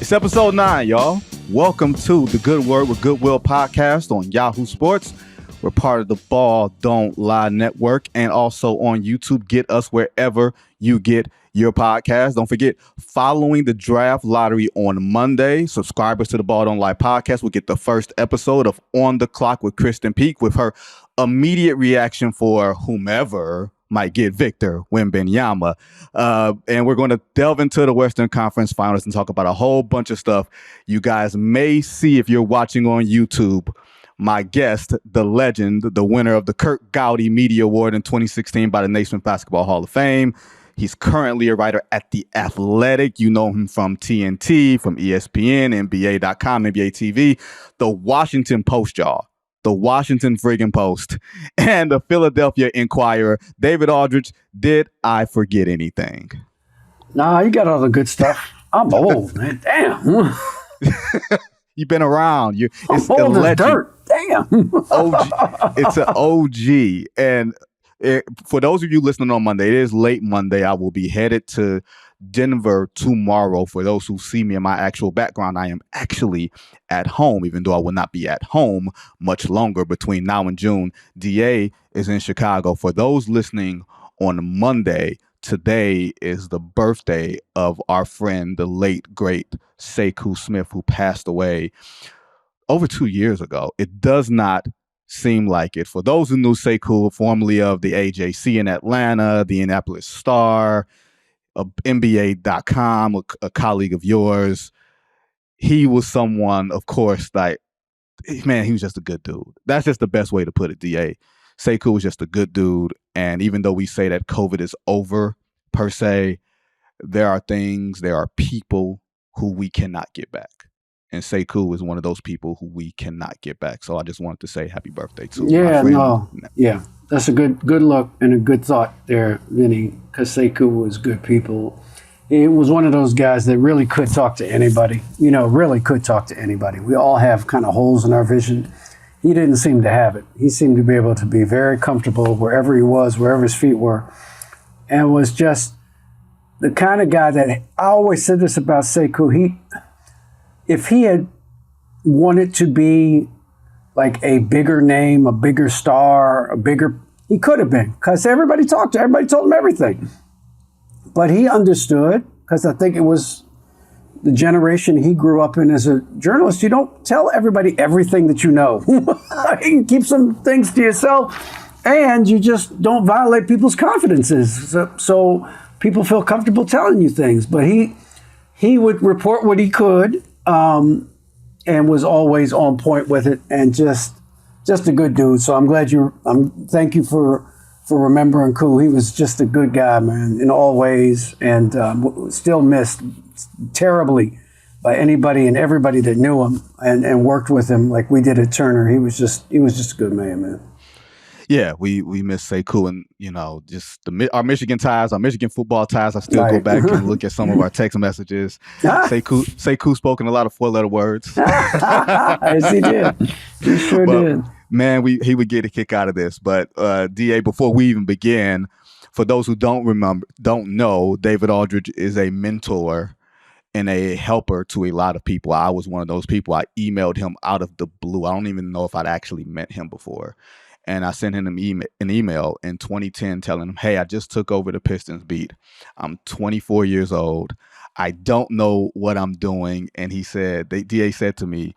It's episode 9, y'all. Welcome to the Good Word with Goodwill podcast on Yahoo Sports. We're part of the Ball Don't Lie network and also on YouTube. Get us wherever you get your podcast. Don't forget, following the draft lottery on Monday, subscribers to the Ball Don't Lie podcast will get the first episode of On the Clock with Kristen Peak with her immediate reaction for whomever might get Victor Wembanyama. And we're going to delve into the Western Conference Finals and talk about a whole bunch of stuff you guys may see if you're watching on YouTube. My guest, the legend, the winner of the Kurt Gowdy Media Award in 2016 by the Naismith Basketball Hall of Fame. He's currently a writer at The Athletic. You know him from TNT, from ESPN, NBA.com, NBA TV, The Washington Post, y'all. The Washington friggin' Post, and the Philadelphia Inquirer. David Aldridge, did I forget anything? Nah, you got all the good stuff. I'm old, man. Damn. You've been around. It's old as dirt. Damn. OG. It's an OG. And for those of you listening on Monday, it is late Monday. I will be headed to Denver tomorrow. For those who see me in my actual background, I am actually at home, even though I will not be at home much longer between now and June. DA is in Chicago. For those listening on Monday, today is the birthday of our friend, the late, great Sekou Smith, who passed away over 2 years ago. It does not seem like it. For those who knew Sekou, formerly of the AJC in Atlanta, the Indianapolis Star, NBA.com, a colleague of yours, he was someone, of course, like, man, he was just a good dude. That's just the best way to put it, DA. Sekou was just a good dude. And even though we say that COVID is over, per se, there are people who we cannot get back. And Sekou is one of those people who we cannot get back. So I just wanted to say happy birthday to my friend. Yeah, that's a good look and a good thought there, Vinny, because Sekou was good people. It was one of those guys that really could talk to anybody, really could talk to anybody. We all have kind of holes in our vision. He didn't seem to have it. He seemed to be able to be very comfortable wherever he was, wherever his feet were, and was just the kind of guy that, I always said this about Sekou, if he had wanted to be like a bigger name, a bigger star, he could have been, because everybody told him everything. But he understood, because I think it was the generation he grew up in as a journalist. You don't tell everybody everything that you know. You can keep some things to yourself, and you just don't violate people's confidences. So people feel comfortable telling you things. But he would report what he could, and was always on point with it, and just a good dude. So I'm glad thank you for remembering Koo. He was just a good guy, man, in all ways, and still missed terribly by anybody and everybody that knew him and worked with him like we did at Turner. He was just a good man. Yeah, we miss Sekou, and just our Michigan ties, our Michigan football ties. I still go back and look at some of our text messages. Sekou spoke in a lot of 4-letter words. Yes, he did. He sure did. Man, he would get a kick out of this. But DA, before we even begin, for those who don't know, David Aldridge is a mentor and a helper to a lot of people. I was one of those people. I emailed him out of the blue. I don't even know if I'd actually met him before. And I sent him an email in 2010 telling him, hey, I just took over the Pistons beat. I'm 24 years old. I don't know what I'm doing. And he said, DA said to me,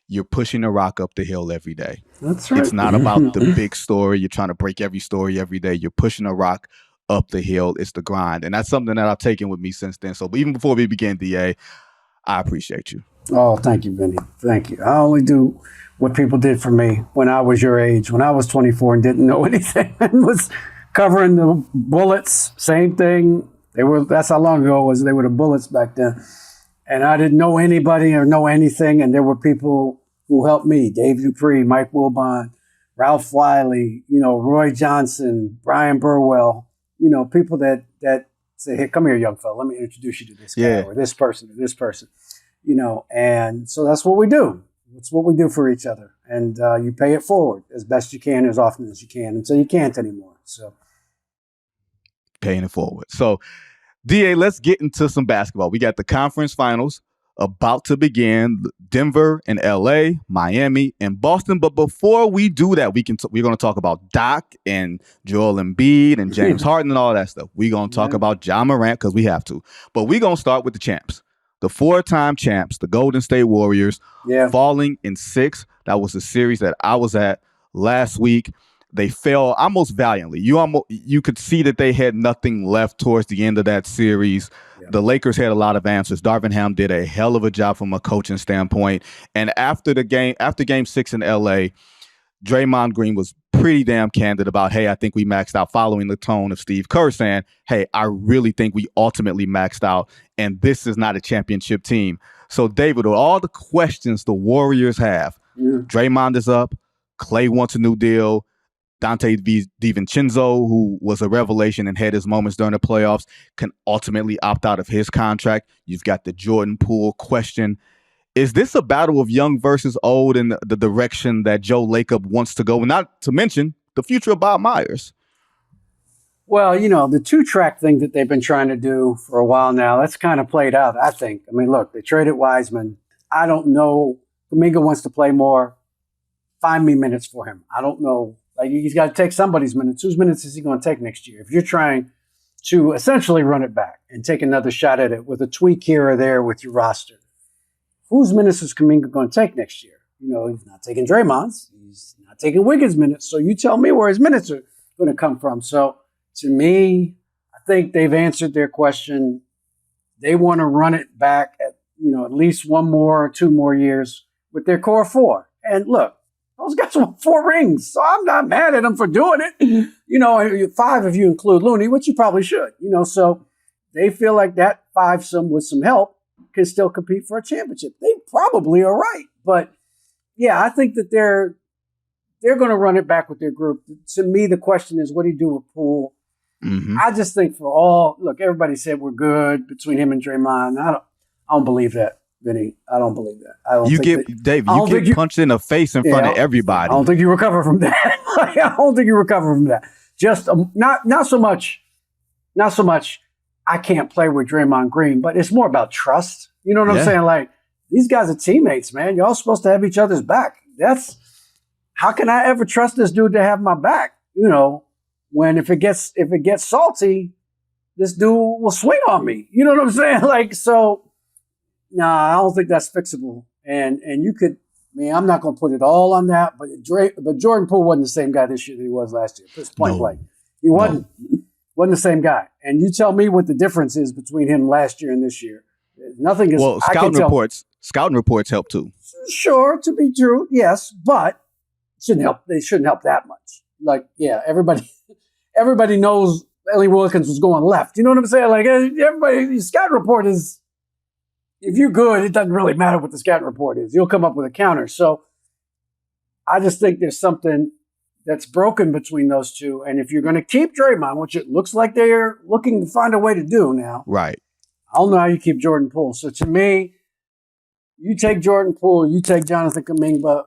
you're pushing a rock up the hill every day. That's right. It's not about the big story. You're trying to break every story every day. You're pushing a rock up the hill. It's the grind. And that's something that I've taken with me since then. So even before we began, DA, I appreciate you. Oh, thank you, Vinny. Thank you. I only do what people did for me when I was your age, when I was 24 and didn't know anything and was covering the Bullets. Same thing. That's how long ago it was. They were the Bullets back then. And I didn't know anybody or know anything. And there were people who helped me. Dave Dupree, Mike Wilbon, Ralph Wiley, Roy Johnson, Brian Burwell, people that say, hey, come here, young fella. Let me introduce you to this guy or this person. And so that's what we do. It's what we do for each other. And you pay it forward as best you can, as often as you can, until you can't anymore. So paying it forward. So DA, let's get into some basketball. We got the conference finals about to begin. Denver and LA, Miami and Boston. But before we do that, we're going to talk about Doc and Joel Embiid and James Harden and all that stuff. We're going to talk about Ja Morant because we have to. But we're going to start with the champs. The 4-time champs, the Golden State Warriors, falling in 6. That was the series that I was at last week. They fell almost valiantly. You could see that they had nothing left towards the end of that series. Yeah. The Lakers had a lot of answers. Darvin Ham did a hell of a job from a coaching standpoint. And after game 6 in LA, Draymond Green was pretty damn candid about, hey, I think we maxed out, following the tone of Steve Kerr saying, hey, I really think we ultimately maxed out, and this is not a championship team. So, David, with all the questions the Warriors have, Draymond is up, Klay wants a new deal, Dante DiVincenzo, who was a revelation and had his moments during the playoffs, can ultimately opt out of his contract. You've got the Jordan Poole question. Is this a battle of young versus old in the direction that Joe Lacob wants to go? Not to mention the future of Bob Myers. Well, the 2-track thing that they've been trying to do for a while now, that's kind of played out, I think. I mean, look, they traded Wiseman. I don't know. Kuminga wants to play more. Find me minutes for him. I don't know. Like, he's got to take somebody's minutes. Whose minutes is he going to take next year? If you're trying to essentially run it back and take another shot at it with a tweak here or there with your roster, whose minutes is Kuminga going to take next year? He's not taking Draymond's. He's not taking Wiggins' minutes. So you tell me where his minutes are going to come from. So to me, I think they've answered their question. They want to run it back at least 1 more or 2 more years with their core 4. And look, those guys won 4 rings, so I'm not mad at them for doing it. 5 if you include Looney, which you probably should. So they feel like that 5-some with some help can still compete for a championship. They probably are right, but yeah, I think that they're going to run it back with their group. To me, the question is, what do you do with Poole? Mm-hmm. I just think everybody said we're good between him and Draymond. I don't believe that. Vinny, I don't believe that. Dave, you get punched in the face in front of everybody. I don't think you recover from that. I don't think you recover from that. Just not so much. I can't play with Draymond Green, but it's more about trust. You know what I'm saying? Like, these guys are teammates, man. Y'all supposed to have each other's back. How can I ever trust this dude to have my back? When if it gets salty, this dude will swing on me. You know what I'm saying? Like, so. No, I don't think that's fixable. And you could, I'm not going to put it all on that, but Jordan Poole wasn't the same guy this year that he was last year. Just point blank. He wasn't the same guy. And you tell me what the difference is between him last year and this year. Nothing is. Well, scouting reports help too. Sure, to be true, yes, but they shouldn't help that much. Like, yeah, everybody knows Ellie Wilkins was going left. You know what I'm saying? Like, the scout report is. If you're good, it doesn't really matter what the scout report is. You'll come up with a counter. So I just think there's something that's broken between those two. And if you're going to keep Draymond, which it looks like they're looking to find a way to do now. Right. I don't know how you keep Jordan Poole. So to me, you take Jordan Poole, you take Jonathan Kuminga,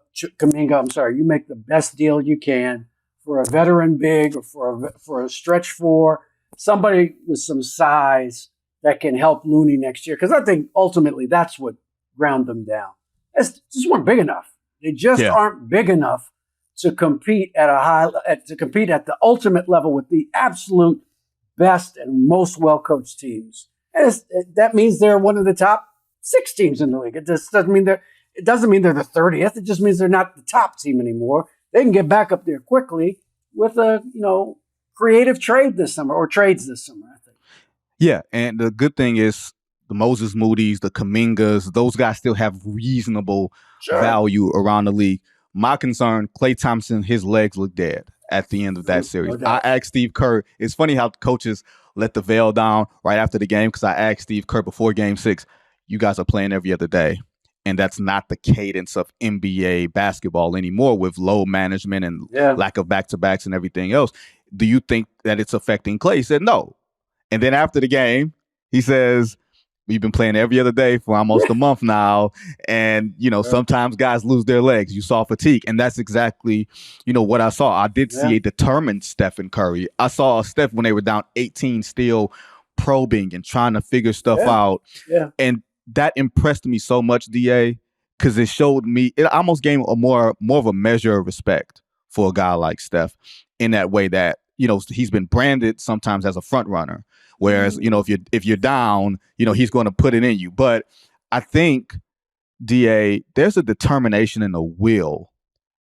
you make the best deal you can for a veteran big or for a stretch 4, somebody with some size that can help Looney next year. Because I think ultimately that's what ground them down. They just weren't big enough. They just aren't big enough to compete at the ultimate level with the absolute best and most well-coached teams. And that means they're one of the top 6 teams in the league. It just doesn't mean they're the 30th. It just means they're not the top team anymore. They can get back up there quickly with a creative trade this summer or trades this summer. I think. Yeah, and the good thing is the Moses Moody's, the Kumingas, those guys still have reasonable value around the league. My concern, Klay Thompson, his legs look dead at the end of that series. I asked Steve Kerr. It's funny how coaches let the veil down right after the game because I asked Steve Kerr before Game 6, you guys are playing every other day. And that's not the cadence of NBA basketball anymore with low management and lack of back-to-backs and everything else. Do you think that it's affecting Klay? He said no. And then after the game, he says, we've been playing every other day for almost a month now. And, sometimes guys lose their legs. You saw fatigue. And that's exactly, what I saw. I did see a determined Stephen Curry. I saw Steph when they were down 18 still probing and trying to figure stuff out. Yeah. And that impressed me so much, DA, because it showed me, it almost gave a more of a measure of respect for a guy like Steph in that way that, he's been branded sometimes as a front runner. Whereas, if you're down, he's going to put it in you. But I think, DA, there's a determination and a will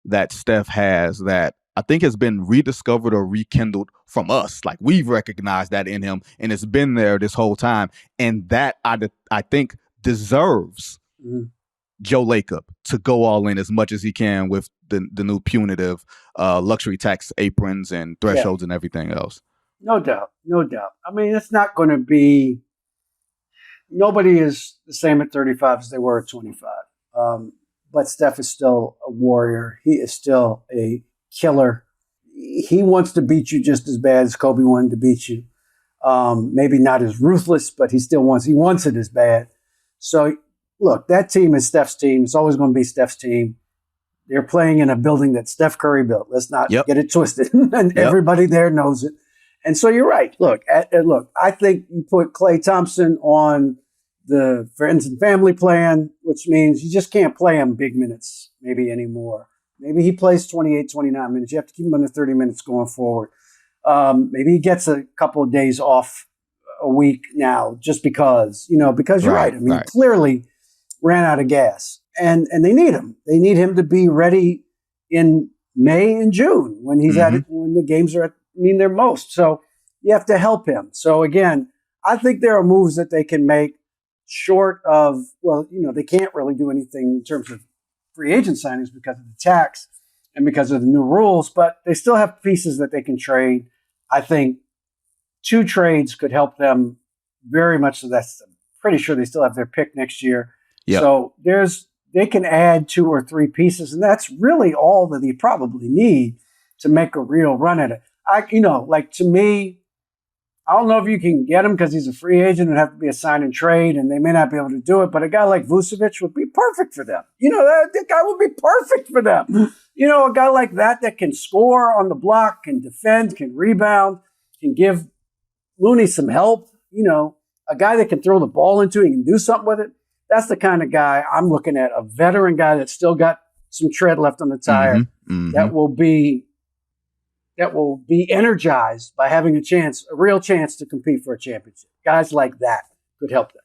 that Steph has that I think has been rediscovered or rekindled from us. Like, we've recognized that in him, and it's been there this whole time. And that I think deserves Joe Lacob to go all in as much as he can with the new punitive luxury tax aprons and thresholds and everything else. No doubt. I mean, it's not going to be. Nobody is the same at 35 as they were at 25. But Steph is still a warrior. He is still a killer. He wants to beat you just as bad as Kobe wanted to beat you. Maybe not as ruthless, but he wants it as bad. So, look, that team is Steph's team. It's always going to be Steph's team. They're playing in a building that Steph Curry built. Let's not get it twisted. And everybody there knows it. And so you're right. Look, I think you put Klay Thompson on the friends and family plan, which means you just can't play him big minutes maybe anymore. Maybe he plays 28, 29 minutes. You have to keep him under 30 minutes going forward. Maybe he gets a couple of days off a week now just because you're right. I mean, clearly ran out of gas. And they need him. They need him to be ready in May and June when he's at it, when the games are at their most. So you have to help him. So again, I think there are moves that they can make short of, they can't really do anything in terms of free agent signings because of the tax and because of the new rules, but they still have pieces that they can trade. I think 2 trades could help them very much. So I'm pretty sure they still have their pick next year. Yep. So they can add 2 or 3 pieces, and that's really all that they probably need to make a real run at it. To me, I don't know if you can get him because he's a free agent and have to be a sign and trade, and they may not be able to do it. But a guy like Vucevic would be perfect for them. That guy would be perfect for them. A guy like that can score on the block, can defend, can rebound, can give Looney some help. A guy that can throw the ball into it and can do something with it. That's the kind of guy I'm looking at, a veteran guy that's still got some tread left on the tire that will be energized by having a real chance to compete for a championship. Guys like that could help them.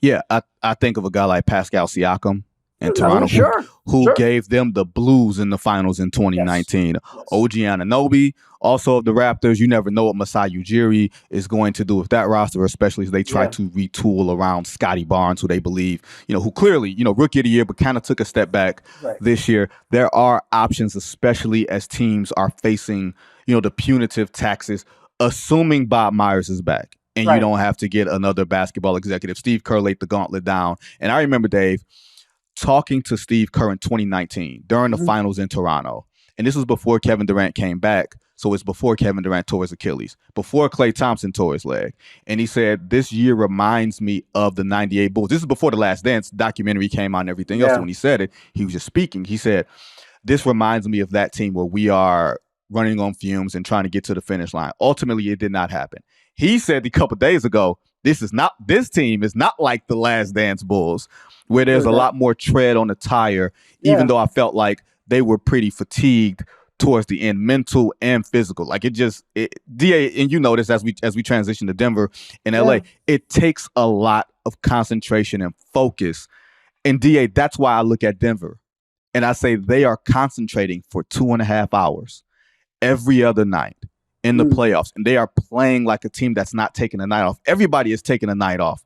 Yeah, I think of a guy like Pascal Siakam in Toronto who gave them the Blues in the finals in 2019. Yes. OG Anunoby, also of the Raptors. You never know what Masai Ujiri is going to do with that roster, especially as they try to retool around Scotty Barnes, who they believe, who clearly, rookie of the year, but kind of took a step back this year. There are options, especially as teams are facing, the punitive taxes, assuming Bob Myers is back. And you don't have to get another basketball executive. Steve Kerr laid the gauntlet down. And I remember, Dave, talking to Steve Kerr in 2019 during the finals in Toronto. And this was before Kevin Durant came back. So it's before Kevin Durant tore his Achilles, before Klay Thompson tore his leg. And he said, this year reminds me of the 98 Bulls. This is before The Last Dance documentary came out and everything else. So when he said it, he was just speaking. He said, this reminds me of that team where we are running on fumes and trying to get to the finish line. Ultimately, it did not happen. He said a couple of days ago, this team is not like the Last Dance Bulls, where there's a lot more tread on the tire, even though I felt like they were pretty fatigued towards the end, mental and physical. Like DA, and you know this as we transition to Denver and LA, it takes a lot of concentration and focus. And DA, that's why I look at Denver and I say they are concentrating for 2.5 hours every other night in the playoffs. And they are playing like a team that's not taking a night off. Everybody is taking a night off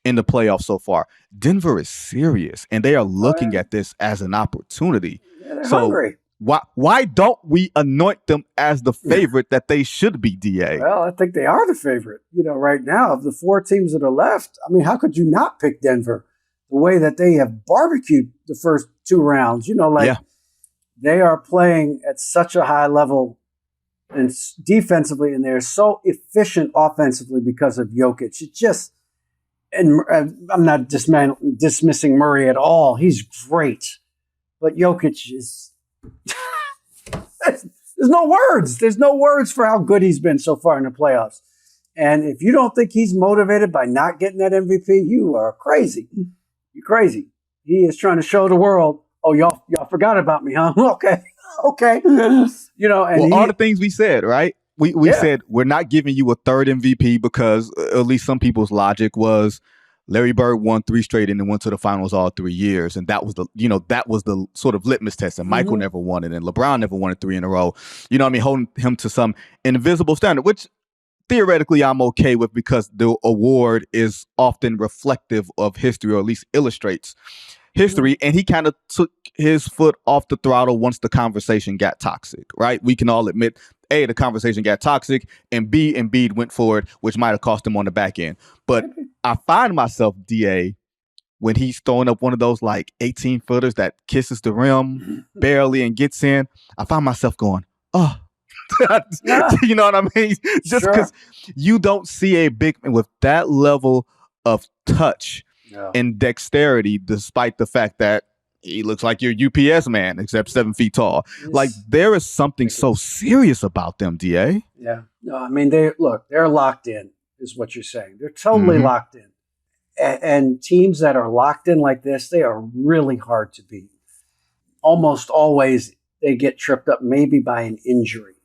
in the playoffs so far. Denver is serious, and they are looking at this as an opportunity. They're hungry. Why don't we anoint them as the favorite that they should be, DA? Well, I think they are the favorite. Right now, of the 4 teams that are left, I mean, how could you not pick Denver? The way that they have barbecued the first 2 rounds, they are playing at such a high level and defensively, and they're so efficient offensively because of Jokic. And I'm not dismissing Murray at all. He's great. But Jokic is... There's no words. There's no words for how good he's been so far in the playoffs. And if you don't think he's motivated by not getting that MVP, you are crazy. You're crazy. He is trying to show the world, oh, y'all forgot about me, huh? Okay. You know, and all the things we said, right? We said we're not giving you a third MVP because at least some people's logic was Larry Bird won 3 straight and then went to the finals all 3 years. And that was the sort of litmus test. And Michael never won it. And LeBron never won it 3 in a row. You know what I mean? Holding him to some invisible standard, which theoretically I'm okay with because the award is often reflective of history, or at least illustrates history. And he kind of took his foot off the throttle once the conversation got toxic, right? We can all admit, A, the conversation got toxic, and B, Embiid went for it, which might have cost him on the back end. But I find myself, DA, when he's throwing up one of those like 18-footers that kisses the rim barely and gets in, I find myself going, oh. You know what I mean? Just because you don't see a big man with that level of touch and dexterity, despite the fact that he looks like your UPS man, except 7 feet tall. Like, there is something so serious about them, DA. Yeah. No, I mean, they're locked in, is what you're saying. They're totally locked in. And teams that are locked in like this, they are really hard to beat. Almost always they get tripped up maybe by an injury.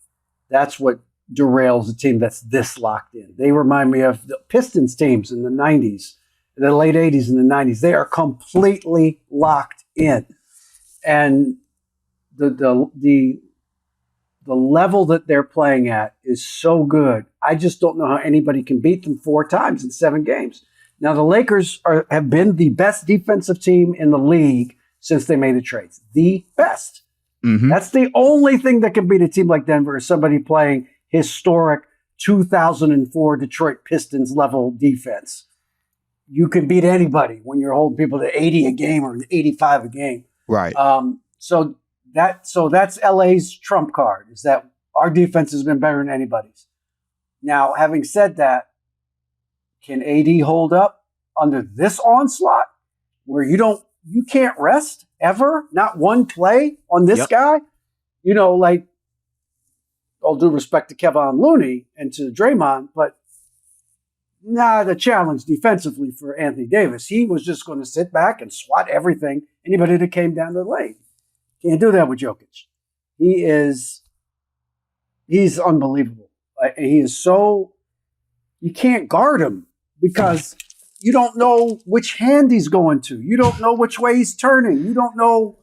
That's what derails a team that's this locked in. They remind me of the Pistons teams in the 90s, the late 80s and the 90s. They are completely locked in. And the level that they're playing at is so good. I just don't know how anybody can beat them 4 times in 7 games. Now, the Lakers have been the best defensive team in the league since they made the trades. The best. That's the only thing that can beat a team like Denver, is somebody playing historic 2004 Detroit Pistons level defense. You can beat anybody when you're holding people to 80 a game or 85 a game. Right. So that's LA's trump card, is that our defense has been better than anybody's. Now, having said that, can AD hold up under this onslaught where you can't rest ever? Not one play on this guy? You know, like, all due respect to Kevin Looney and to Draymond, but the challenge defensively for Anthony Davis. He was just going to sit back and swat anybody that came down the lane. Can't do that with Jokic. He's unbelievable. He is so, you can't guard him because you don't know which hand he's going to. You don't know which way he's turning. You don't know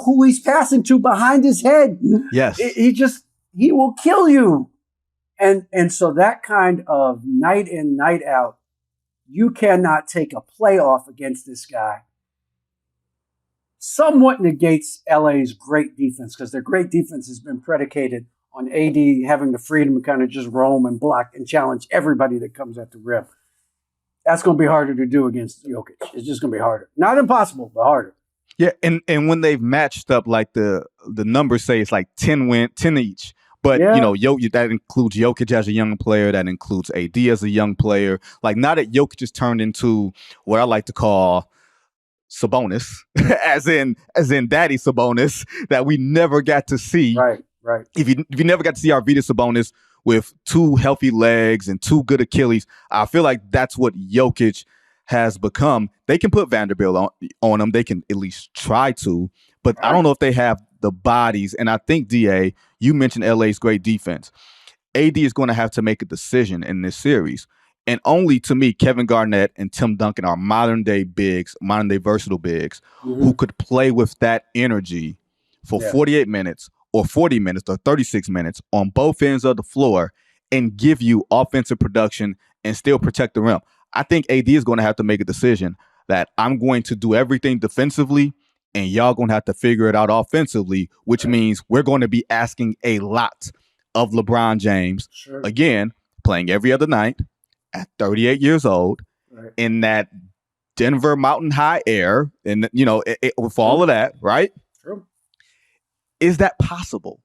who he's passing to behind his head. Yes. He will kill you. And so that kind of night in, night out, you cannot take a playoff against this guy. Somewhat negates LA's great defense, because their great defense has been predicated on AD having the freedom to kind of just roam and block and challenge everybody that comes at the rim. That's going to be harder to do against Jokic. It's just going to be harder. Not impossible, but harder. Yeah, and when they've matched up, like the numbers say it's like 10 each. But, you know, that includes Jokic as a young player. That includes AD as a young player. Like, now that Jokic has turned into what I like to call Sabonis, as in Daddy Sabonis, that we never got to see. Right. If you never got to see Arvydas Sabonis with 2 healthy legs and 2 good Achilles, I feel like that's what Jokic has become. They can put Vanderbilt on him. They can at least try to, but I don't know if they have the bodies. And I think, DA, you mentioned LA's great defense. AD is going to have to make a decision in this series. And only, to me, Kevin Garnett and Tim Duncan are modern day versatile bigs who could play with that energy for 48 minutes or 40 minutes or 36 minutes on both ends of the floor and give you offensive production and still protect the rim. I think AD is going to have to make a decision that I'm going to do everything defensively and y'all going to have to figure it out offensively, which means we're going to be asking a lot of LeBron James, again, playing every other night at 38 years old in that Denver mountain high air and, you know, with all of that, right? True. Is that possible?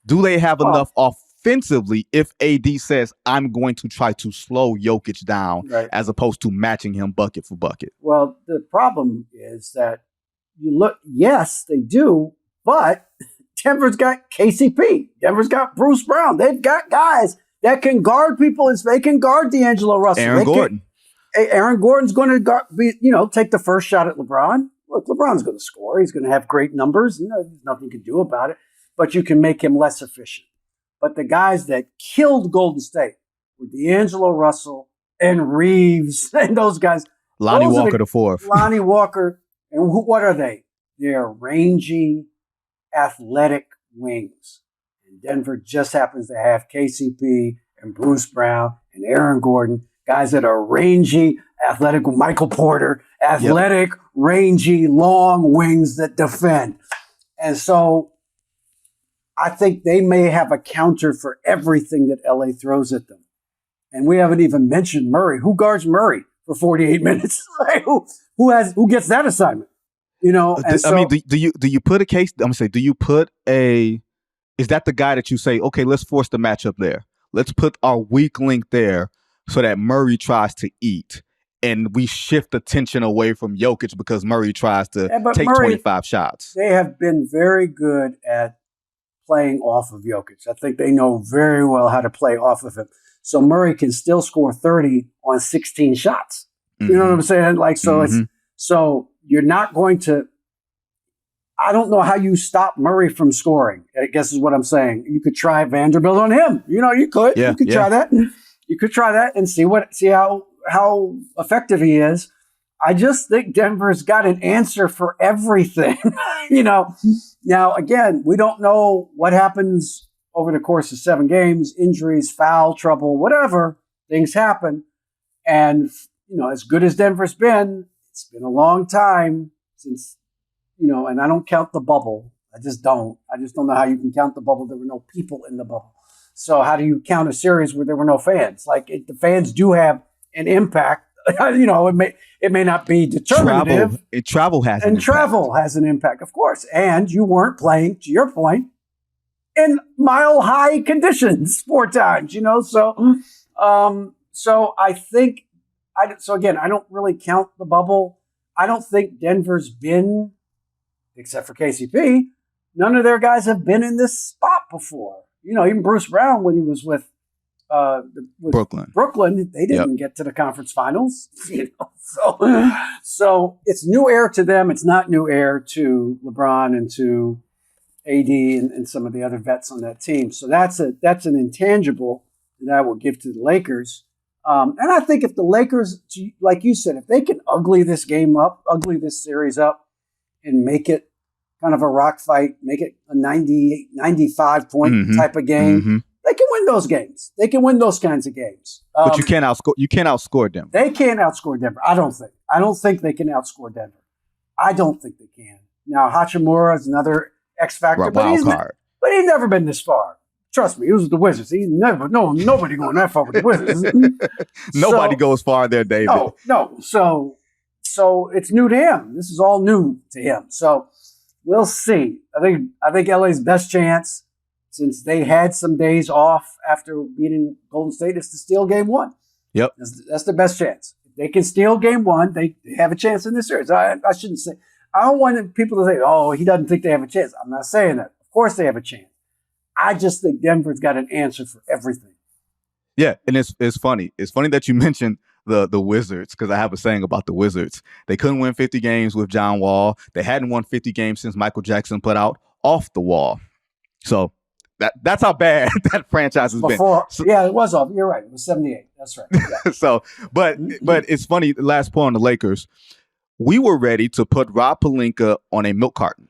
Do they have enough offensively if AD says, I'm going to try to slow Jokic down as opposed to matching him bucket for bucket? Well, the problem is that yes, they do, but Denver's got KCP. Denver's got Bruce Brown. They've got guys that can guard people. They can guard D'Angelo Russell. Aaron Gordon. Aaron Gordon's going to take the first shot at LeBron. Look, LeBron's going to score. He's going to have great numbers. There's nothing you can do about it. But you can make him less efficient. But the guys that killed Golden State were D'Angelo Russell and Reeves and those guys. Lonnie Walker the fourth. Lonnie Walker. And what are they? They're rangy, athletic wings. And Denver just happens to have KCP and Bruce Brown and Aaron Gordon, guys that are rangy, athletic, Michael Porter, athletic, rangy, long wings that defend. And so I think they may have a counter for everything that LA throws at them. And we haven't even mentioned Murray. Who guards Murray for 48 minutes? Who gets that assignment? Do you put a case? I'm gonna say, is that the guy that you say, okay, let's force the matchup there. Let's put our weak link there so that Murray tries to eat and we shift the tension away from Jokic because Murray tries to take 25 shots. They have been very good at playing off of Jokic. I think they know very well how to play off of him. So Murray can still score 30 on 16 shots. You know what I'm saying? So you're not going to, I don't know how you stop Murray from scoring, I guess is what I'm saying. You could try Vanderbilt on him. You could. You could try that. You could try that and see how effective he is. I just think Denver's got an answer for everything. Now, again, we don't know what happens over the course of 7 games, injuries, foul trouble, whatever, things happen. And, as good as Denver's been, it's been a long time since, and I don't count the bubble. I just don't know how you can count the bubble. There were no people in the bubble. So how do you count a series where there were no fans? The fans do have an impact. It may not be determinative. Travel has an impact, of course. And you weren't playing, to your point, in mile-high conditions 4 times. So I think. So again, I don't really count the bubble. I don't think Denver's been, except for KCP, none of their guys have been in this spot before. Even Bruce Brown when he was with Brooklyn, they didn't get to the conference finals. So it's new air to them. It's not new air to LeBron and to AD and some of the other vets on that team. So that's an intangible that I will give to the Lakers. And I think if the Lakers, like you said, if they can ugly this series up and make it kind of a rock fight, make it a 95 point type of game, they can win those games. They can win those kinds of games. But you can't outscore Denver. They can't outscore Denver. I don't think they can outscore Denver. I don't think they can. Now, Hachimura is another X factor, but he's never been this far. Trust me, he was with the Wizards. Nobody going that far with the Wizards. Nobody goes far there, David. No. So it's new to him. This is all new to him. So we'll see. I think LA's best chance, since they had some days off after beating Golden State, is to steal Game 1. Yep, that's their best chance. If they can steal Game 1, they have a chance in this series. I shouldn't say. I don't want people to say, "Oh, he doesn't think they have a chance." I'm not saying that. Of course, they have a chance. I just think Denver's got an answer for everything. Yeah, and it's funny. It's funny that you mentioned the Wizards, because I have a saying about the Wizards. They couldn't win 50 games with John Wall. They hadn't won 50 games since Michael Jackson put out Off the Wall. So that's how bad that franchise has been. Yeah, it was off. You're right. It was 78. That's right. Yeah. But it's funny. Last point on the Lakers. We were ready to put Rob Pelinka on a milk carton,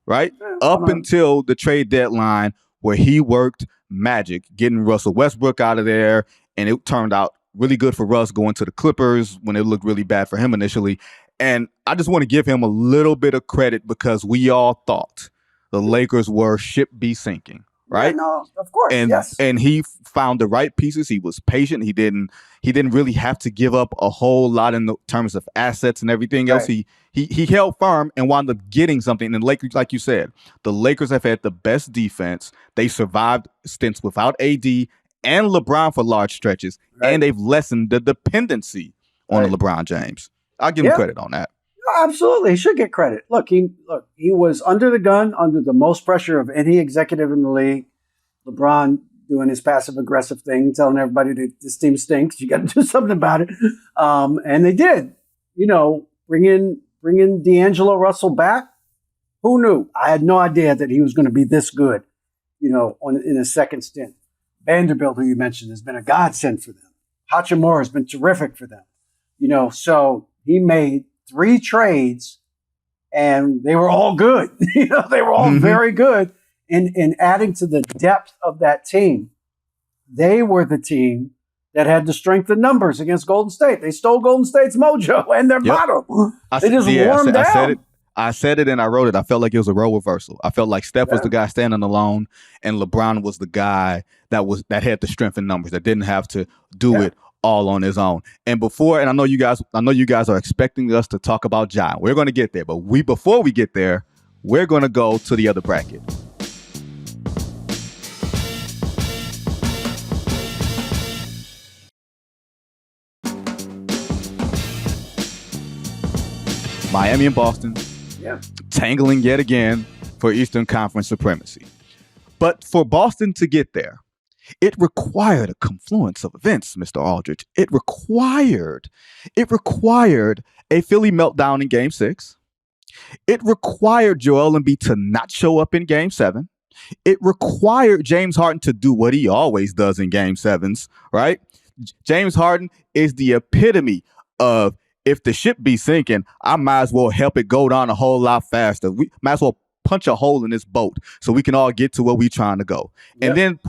right? Up until the trade deadline, where he worked magic, getting Russell Westbrook out of there. And it turned out really good for Russ going to the Clippers when it looked really bad for him initially. And I just want to give him a little bit of credit, because we all thought the Lakers were ship be sinking, right? Yeah, no, of course, yes. And he found the right pieces. He was patient. He didn't really have to give up a whole lot in the terms of assets and everything else. He held firm and wound up getting something. And the Lakers, like you said, the Lakers have had the best defense. They survived stints without AD and LeBron for large stretches, and they've lessened the dependency on LeBron James. I'll give him credit on that. No, absolutely, he should get credit. Look, he was under the gun, under the most pressure of any executive in the league. LeBron doing his passive aggressive thing, telling everybody that this team stinks. You got to do something about it. And they did. Bring in D'Angelo Russell back. Who knew? I had no idea that he was going to be this good. In a second stint. Vanderbilt, who you mentioned, has been a godsend for them. Hachimura has been terrific for them. So he made 3 trades, and they were all good. They were all very good. In adding to the depth of that team, they were the team that had the strength in numbers against Golden State. They stole Golden State's mojo and their motto. They just warmed down. I said it and I wrote it. I felt like it was a role reversal. I felt like Steph was the guy standing alone, and LeBron was the guy that had the strength in numbers, that didn't have to do it all on his own. And I know you guys are expecting us to talk about Ja. We're going to get there, but before we get there, we're going to go to the other bracket. Miami and Boston. Tangling yet again for Eastern Conference supremacy. But for Boston to get there, it required a confluence of events, Mr. Aldridge. It required a Philly meltdown in Game 6. It required Joel Embiid to not show up in Game 7. It required James Harden to do what he always does in Game 7s, right? James Harden is the epitome of, if the ship be sinking, I might as well help it go down a whole lot faster. We might as well punch a hole in this boat so we can all get to where we're trying to go. Yep. And then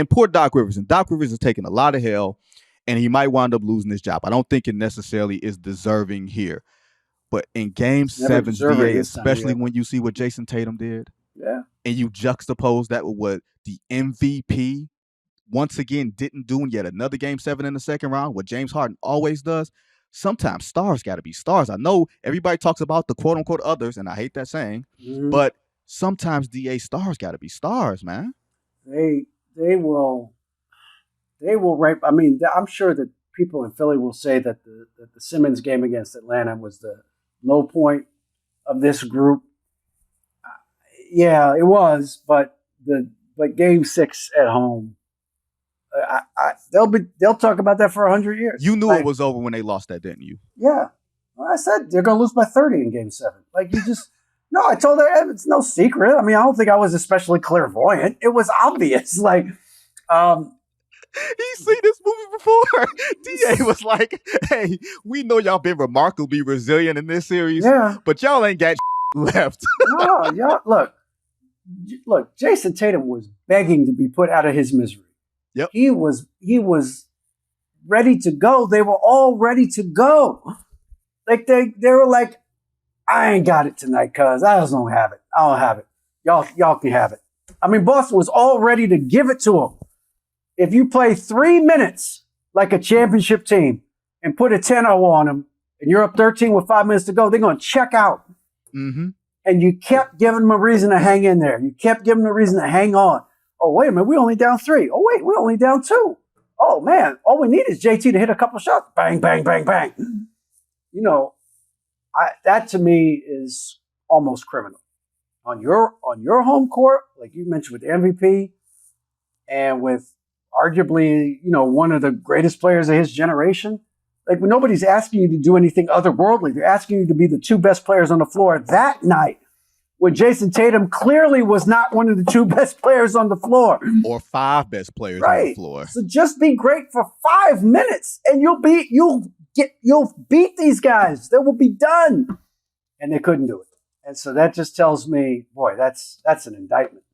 poor Doc Rivers. And Doc Rivers is taking a lot of hell, and he might wind up losing his job. I don't think it necessarily is deserving here. But in Game 7, DA, especially when you see what Jason Tatum did, and you juxtapose that with what the MVP once again didn't do in yet another Game 7 in the second round, what James Harden always does. Sometimes stars got to be stars. I know everybody talks about the quote unquote others, and I hate that saying, but sometimes DA stars got to be stars, man. They will rape. I mean, I'm sure that people in Philly will say that the Simmons game against Atlanta was the low point of this group. Yeah, it was, but Game 6 at home. They'll talk about that for 100 years. You knew it was over when they lost that, didn't you? Yeah. Well, I said they're going to lose by 30 in Game 7. No, I told her it's no secret. I mean, I don't think I was especially clairvoyant. It was obvious. He's seen this movie before. DA was like, hey, we know y'all been remarkably resilient in this series, but y'all ain't got left. No, y'all, look, Jason Tatum was begging to be put out of his misery. Yep. He was ready to go. They were all ready to go. Like they were like, I ain't got it tonight, cuz I just don't have it. I don't have it. Y'all can have it. I mean, Boston was all ready to give it to them. If you play 3 minutes like a championship team and put a 10-0 on them, and you're up 13 with 5 minutes to go, they're going to check out. Mm-hmm. And you kept giving them a reason to hang in there. You kept giving them a reason to hang on. Oh, wait a minute, we're only down 3. Oh, wait, we're only down 2. Oh, man, all we need is JT to hit a couple shots. Bang, bang, bang, bang. That to me is almost criminal. On your home court, like you mentioned with the MVP, and with arguably, one of the greatest players of his generation, like nobody's asking you to do anything otherworldly. They're asking you to be the 2 best players on the floor that night. When Jason Tatum clearly was not one of the 2 best players on the floor. Or 5 best players on the floor. So just be great for 5 minutes and you'll beat these guys. They will be done. And they couldn't do it. And so that just tells me, boy, that's an indictment.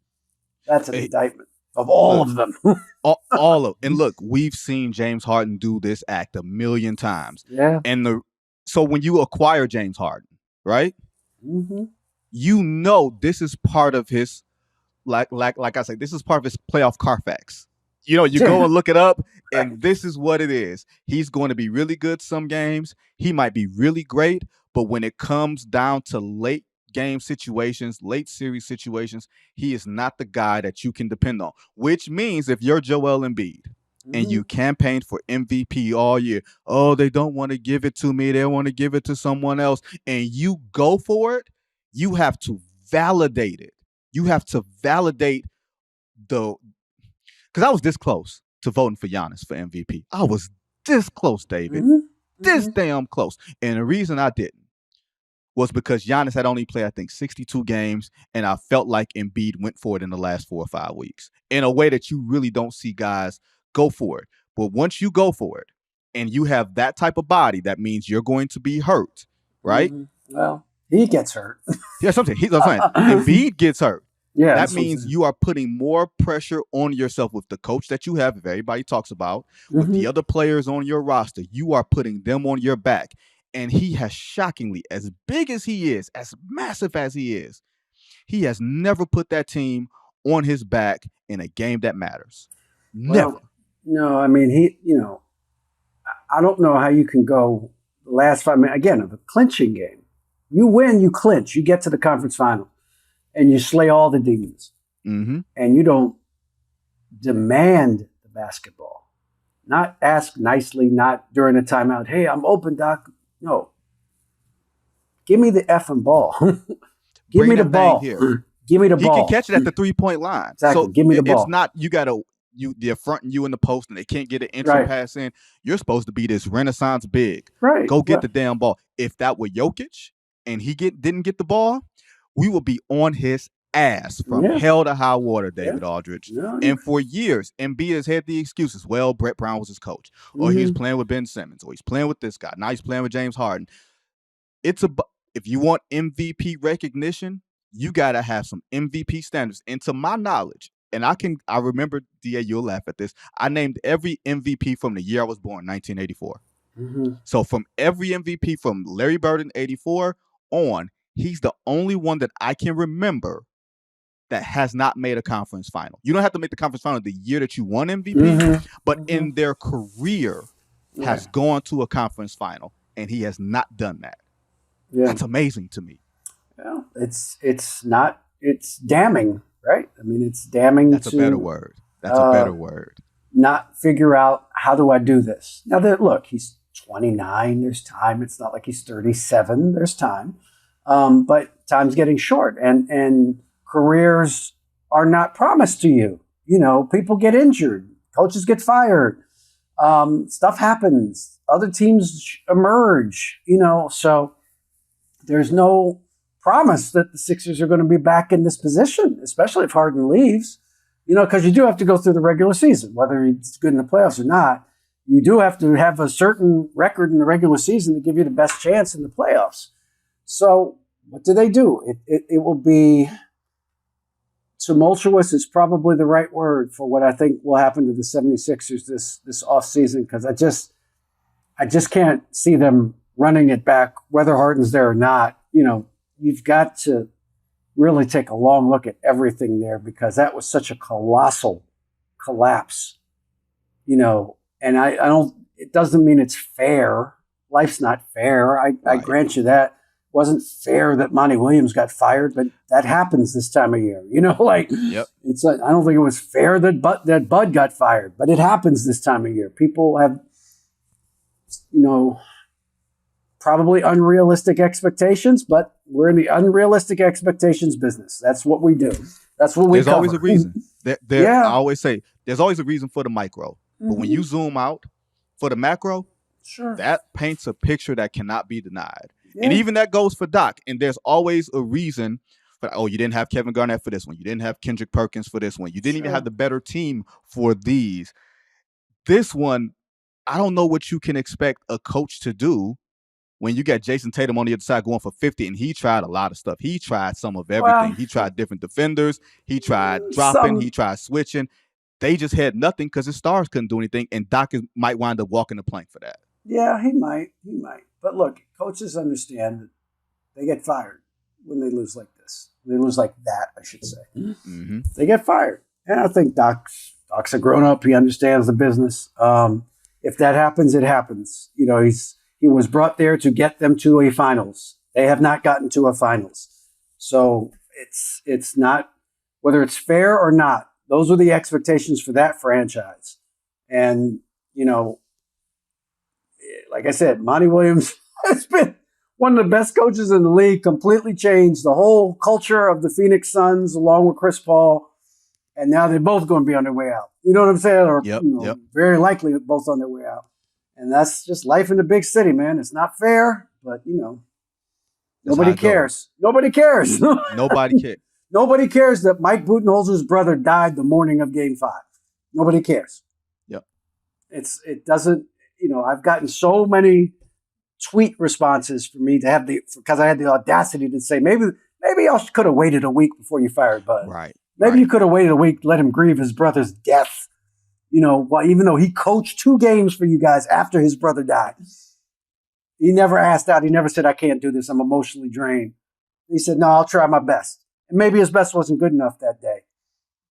That's an indictment of all of them. all of. And look, we've seen James Harden do this act a million times. Yeah. And so when you acquire James Harden, right? Mm-hmm. This is part of his, like I say, this is part of his playoff Carfax. You go and look it up, and this is what it is. He's going to be really good some games. He might be really great, but when it comes down to late game situations, late series situations, he is not the guy that you can depend on. Which means if you're Joel Embiid and you campaigned for MVP all year, oh, they don't want to give it to me. They want to give it to someone else, and you go for it. You have to validate it. You have to validate because I was this close to voting for Giannis for MVP. I was this close, David. This damn close. And the reason I didn't was because Giannis had only played, I think, 62 games, and I felt like Embiid went for it in the last 4 or 5 weeks in a way that you really don't see guys go for it. But once you go for it and you have that type of body, that means you're going to be hurt, right? Well, he gets hurt. Yeah, something. Embiid gets hurt. Yeah, that means you are putting more pressure on yourself with the coach that you have, if everybody talks about, with the other players on your roster. You are putting them on your back. And he has shockingly, as big as he is, as massive as he has never put that team on his back in a game that matters. Never. Well, no, I mean, I don't know how you can go the last 5 minutes, again, of a clinching game. You win, you clinch, you get to the conference final, and you slay all the demons. And you don't demand the basketball. Not ask nicely, not during a timeout, hey, I'm open, Doc. No. Give me the effing ball. Give me the ball. Here. Give me the ball. He can catch it at the 3-point line. Exactly. So give me the ball. It's not they're fronting you in the post and they can't get an entry pass in. You're supposed to be this Renaissance big. Right. Go get the damn ball. If that were Jokic and he didn't get the ball, we would be on his ass from hell to high water, David Aldridge. And for years, Embiid has had the excuses. Well, Brett Brown was his coach. Or he was playing with Ben Simmons. Or he's playing with this guy. Now he's playing with James Harden. If you want MVP recognition, you got to have some MVP standards. And to my knowledge, and I remember, DA, you'll laugh at this, I named every MVP from the year I was born, 1984. So from every MVP from Larry Bird in 84 on, he's the only one that I can remember that has not made a conference final. You don't have to make the conference final the year that you won MVP, but in their career has gone to a conference final, and he has not done that. That's amazing to me. Well, it's damning, right? I mean, it's damning. That's a better word. That's a better word. Not figure out, how do I do this? Now, look, he's 29. There's time. It's not like he's 37. There's time. But time's getting short, and careers are not promised to you. You know, people get injured. Coaches get fired. Stuff happens. Other teams emerge, so there's no promise that the Sixers are going to be back in this position, especially if Harden leaves, because you do have to go through the regular season, whether he's good in the playoffs or not. You do have to have a certain record in the regular season to give you the best chance in the playoffs. So what do? It will be tumultuous is probably the right word for what I think will happen to the 76ers this offseason, because I just can't see them running it back, whether Harden's there or not. You've got to really take a long look at everything there, because that was such a colossal collapse, and I don't, it doesn't mean it's fair. Life's not fair. I grant you that. It wasn't fair that Monty Williams got fired, but that happens this time of year. It's I don't think it was fair that Bud got fired, but it happens this time of year. People have, probably unrealistic expectations, but we're in the unrealistic expectations business. That's what we do. That's what we There's cover. always a reason. I always say, there's always a reason for the micro. But when you zoom out for the macro, that paints a picture that cannot be denied. Yeah. And even that goes for Doc. And there's always a reason for, you didn't have Kevin Garnett for this one. You didn't have Kendrick Perkins for this one. You didn't even have the better team for these. This one, I don't know what you can expect a coach to do when you got Jason Tatum on the other side going for 50, and he tried a lot of stuff. He tried some of everything. Well, he tried different defenders. He tried dropping. He tried switching. They just had nothing because his stars couldn't do anything, and Doc might wind up walking the plank for that. Yeah, he might. But look, coaches understand that they get fired when they lose like this. They lose like that, I should say. They get fired. And I think Doc's a grown-up. He understands the business. If that happens, it happens. He was brought there to get them to a finals. They have not gotten to a finals. So it's not, whether it's fair or not, those are the expectations for that franchise. And, like I said, Monty Williams has been one of the best coaches in the league, completely changed the whole culture of the Phoenix Suns along with Chris Paul. And now they're both going to be on their way out. You know what I'm saying? Or Yep. very likely both on their way out. And that's just life in the big city, man. It's not fair, but nobody cares. Nobody cares. Nobody cares. Nobody cares that Mike Budenholzer's brother died the morning of Game 5. Nobody cares. Yep. It doesn't. I've gotten so many tweet responses for me to have because I had the audacity to say maybe I could have waited a week before you fired Bud. Right. Maybe you could have waited a week, let him grieve his brother's death. Even though he coached 2 games for you guys after his brother died, he never asked out. He never said, "I can't do this. I'm emotionally drained." He said, "No, I'll try my best." And maybe his best wasn't good enough that day.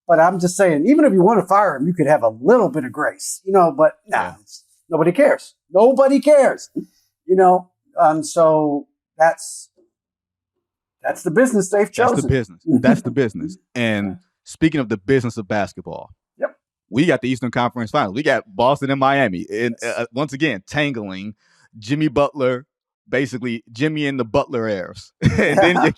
But I'm just saying, even if you want to fire him, you could have a little bit of grace, but nobody cares. Nobody cares, so that's the business they've chosen. That's the business. That's the business. And speaking of the business of basketball, we got the Eastern Conference Finals. We got Boston and Miami. And once again, tangling Jimmy Butler, basically Jimmy and the Butler heirs. And then you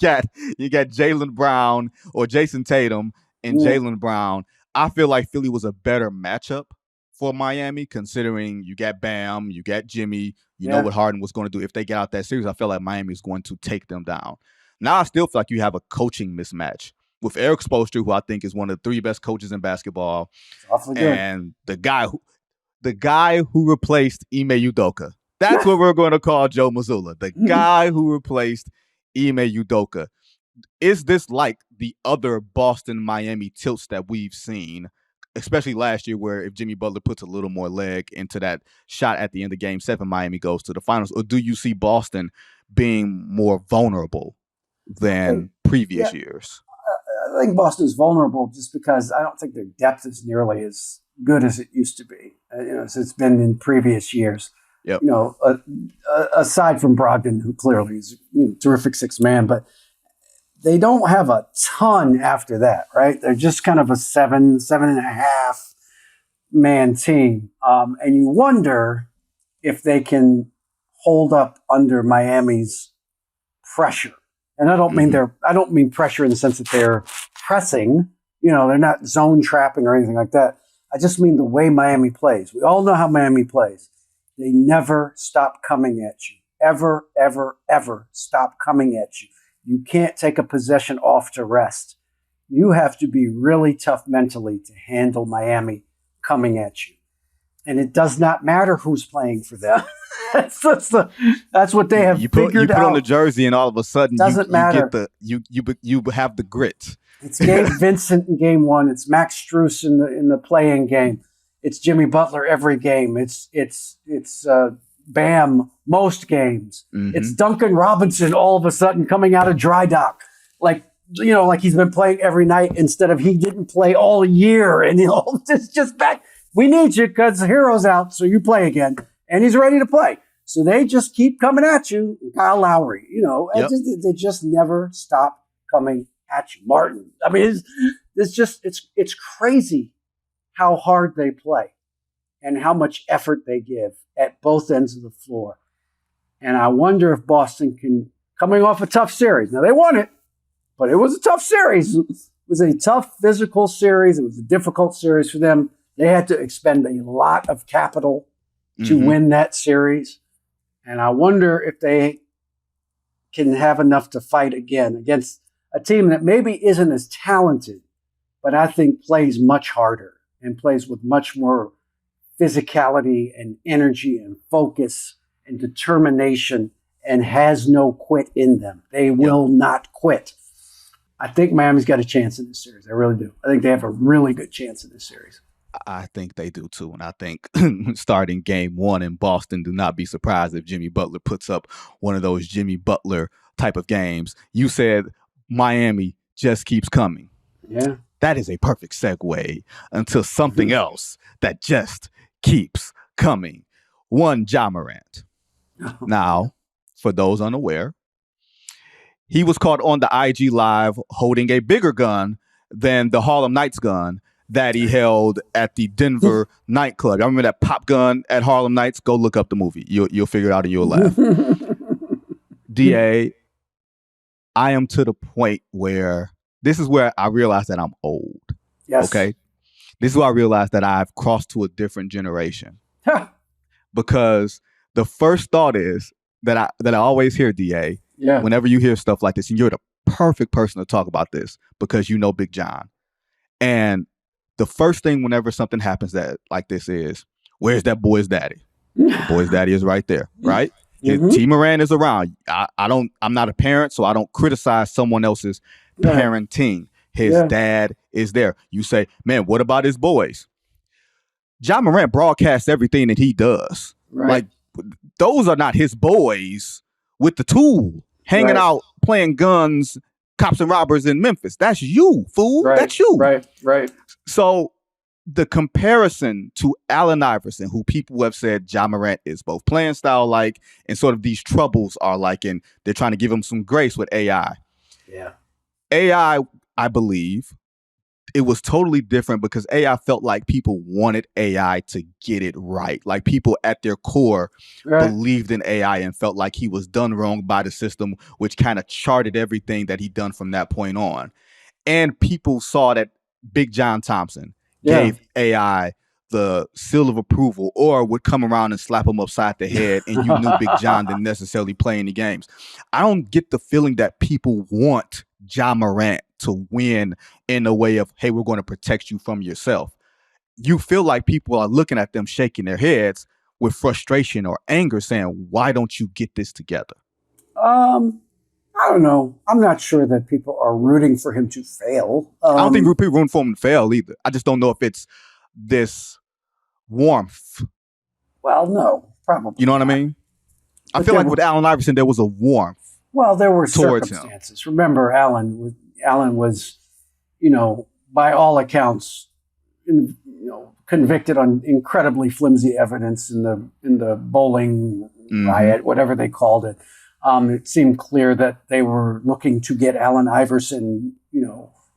got Jaylen Brown or Jason Tatum and Jaylen Brown. I feel like Philly was a better matchup for Miami, considering you got Bam, you got Jimmy, you know what Harden was going to do. If they get out that series, I feel like Miami is going to take them down. Now I still feel like you have a coaching mismatch with Eric Spoelstra, who I think is one of the 3 best coaches in basketball, and the guy who replaced Ime Udoka. That's what we're going to call Joe Mazzulla, the guy who replaced Ime Udoka. Is this like the other Boston-Miami tilts that we've seen, especially last year, where if Jimmy Butler puts a little more leg into that shot at the end of Game 7, Miami goes to the finals? Or do you see Boston being more vulnerable than previous years? I think Boston's vulnerable just because I don't think their depth is nearly as good as it used to be. As it's been in previous years. Yep. Aside from Brogdon, who clearly is a terrific 6th man, but they don't have a ton after that, right? They're just kind of a 7.5 man team, and you wonder if they can hold up under Miami's pressure. And I don't mean pressure in the sense that they're pressing, they're not zone trapping or anything like that. I just mean the way Miami plays. We all know how Miami plays. They never stop coming at you. Ever, ever, ever stop coming at you. You can't take a possession off to rest. You have to be really tough mentally to handle Miami coming at you. And it does not matter who's playing for them. That's what they have figured out. You put on the jersey, and all of a sudden, matter. You have the grit. It's Gabe Vincent in Game 1. It's Max Strus in the play-in game. It's Jimmy Butler every game. It's Bam most games. Mm-hmm. It's Duncan Robinson all of a sudden coming out of dry dock, like he's been playing every night instead of he didn't play all year, and it's just back. We need you because the hero's out, so you play again. And he's ready to play. So they just keep coming at you. Kyle Lowry, they just never stop coming at you. Martin. I mean, it's crazy how hard they play and how much effort they give at both ends of the floor. And I wonder if Boston can, coming off a tough series. Now, they won it, but it was a tough series. It was a tough physical series. It was a difficult series for them. They had to expend a lot of capital to win that series. And I wonder if they can have enough to fight again against a team that maybe isn't as talented, but I think plays much harder and plays with much more physicality and energy and focus and determination and has no quit in them. They will not quit. I think Miami's got a chance in this series. I really do. I think they have a really good chance in this series. I think they do too. And I think starting Game 1 in Boston, do not be surprised if Jimmy Butler puts up one of those Jimmy Butler type of games. You said Miami just keeps coming. Yeah. That is a perfect segue into something else that just keeps coming. One, Ja Morant. Now, for those unaware, he was caught on the IG Live holding a bigger gun than the Harlem Nights gun that he held at the Denver nightclub. I remember that pop gun at Harlem Nights. Go look up the movie. You'll figure it out and you'll laugh. DA, I am to the point where this is where I realize that I'm old. Yes. Okay. This is why I realized that I've crossed to a different generation. Because the first thought is that I always hear, DA, whenever you hear stuff like this, and you're the perfect person to talk about this because you know Big John. And the first thing whenever something happens that like this is, where's that boy's daddy? The boy's daddy is right there, right? T. Morant is around. I'm not a parent, so I don't criticize someone else's parenting. His dad is there. You say, man, what about his boys? Ja Morant broadcasts everything that he does. Like, those are not his boys with the tool, hanging out, playing guns, cops and robbers in Memphis. That's you, fool. That's you. Right. So the comparison to Allen Iverson, who people have said Ja Morant is both playing style like, and sort of these troubles are like, and they're trying to give him some grace with AI. Yeah. AI, I believe, it was totally different because AI felt like people wanted AI to get it right. Like people at their core believed in AI and felt like he was done wrong by the system, which kind of charted everything that he'd done from that point on. And people saw that Big John Thompson gave AI the seal of approval or would come around and slap him upside the head and you knew Big John didn't necessarily play any games. I don't get the feeling that people want Ja Morant to win in a way of, hey, we're going to protect you from yourself. You feel like people are looking at them shaking their heads with frustration or anger saying, why don't you get this together? I don't know. I'm not sure that people are rooting for him to fail. I don't think people are rooting for him to fail either. I just don't know if it's this warmth. Well, no, probably. You know what I mean? I feel like with Allen Iverson, there was a warmth. Well, there were towards circumstances. Remember, Allen was, by all accounts, convicted on incredibly flimsy evidence in the bowling riot, whatever they called it. It seemed clear that they were looking to get Allen Iverson,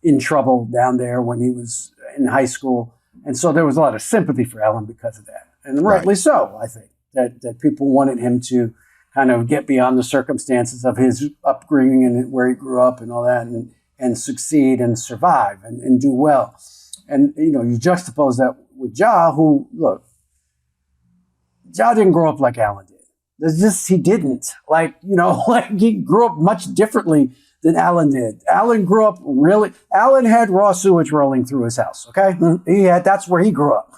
in trouble down there when he was in high school. And so there was a lot of sympathy for Allen because of that. And rightly so, I think, that people wanted him to kind of get beyond the circumstances of his upbringing and where he grew up and all that and succeed and survive and do well. And, you juxtapose that with Ja, who, look, Ja didn't grow up like Allen did. He didn't. Like he grew up much differently than Allen did. Allen had raw sewage rolling through his house, okay? That's where he grew up.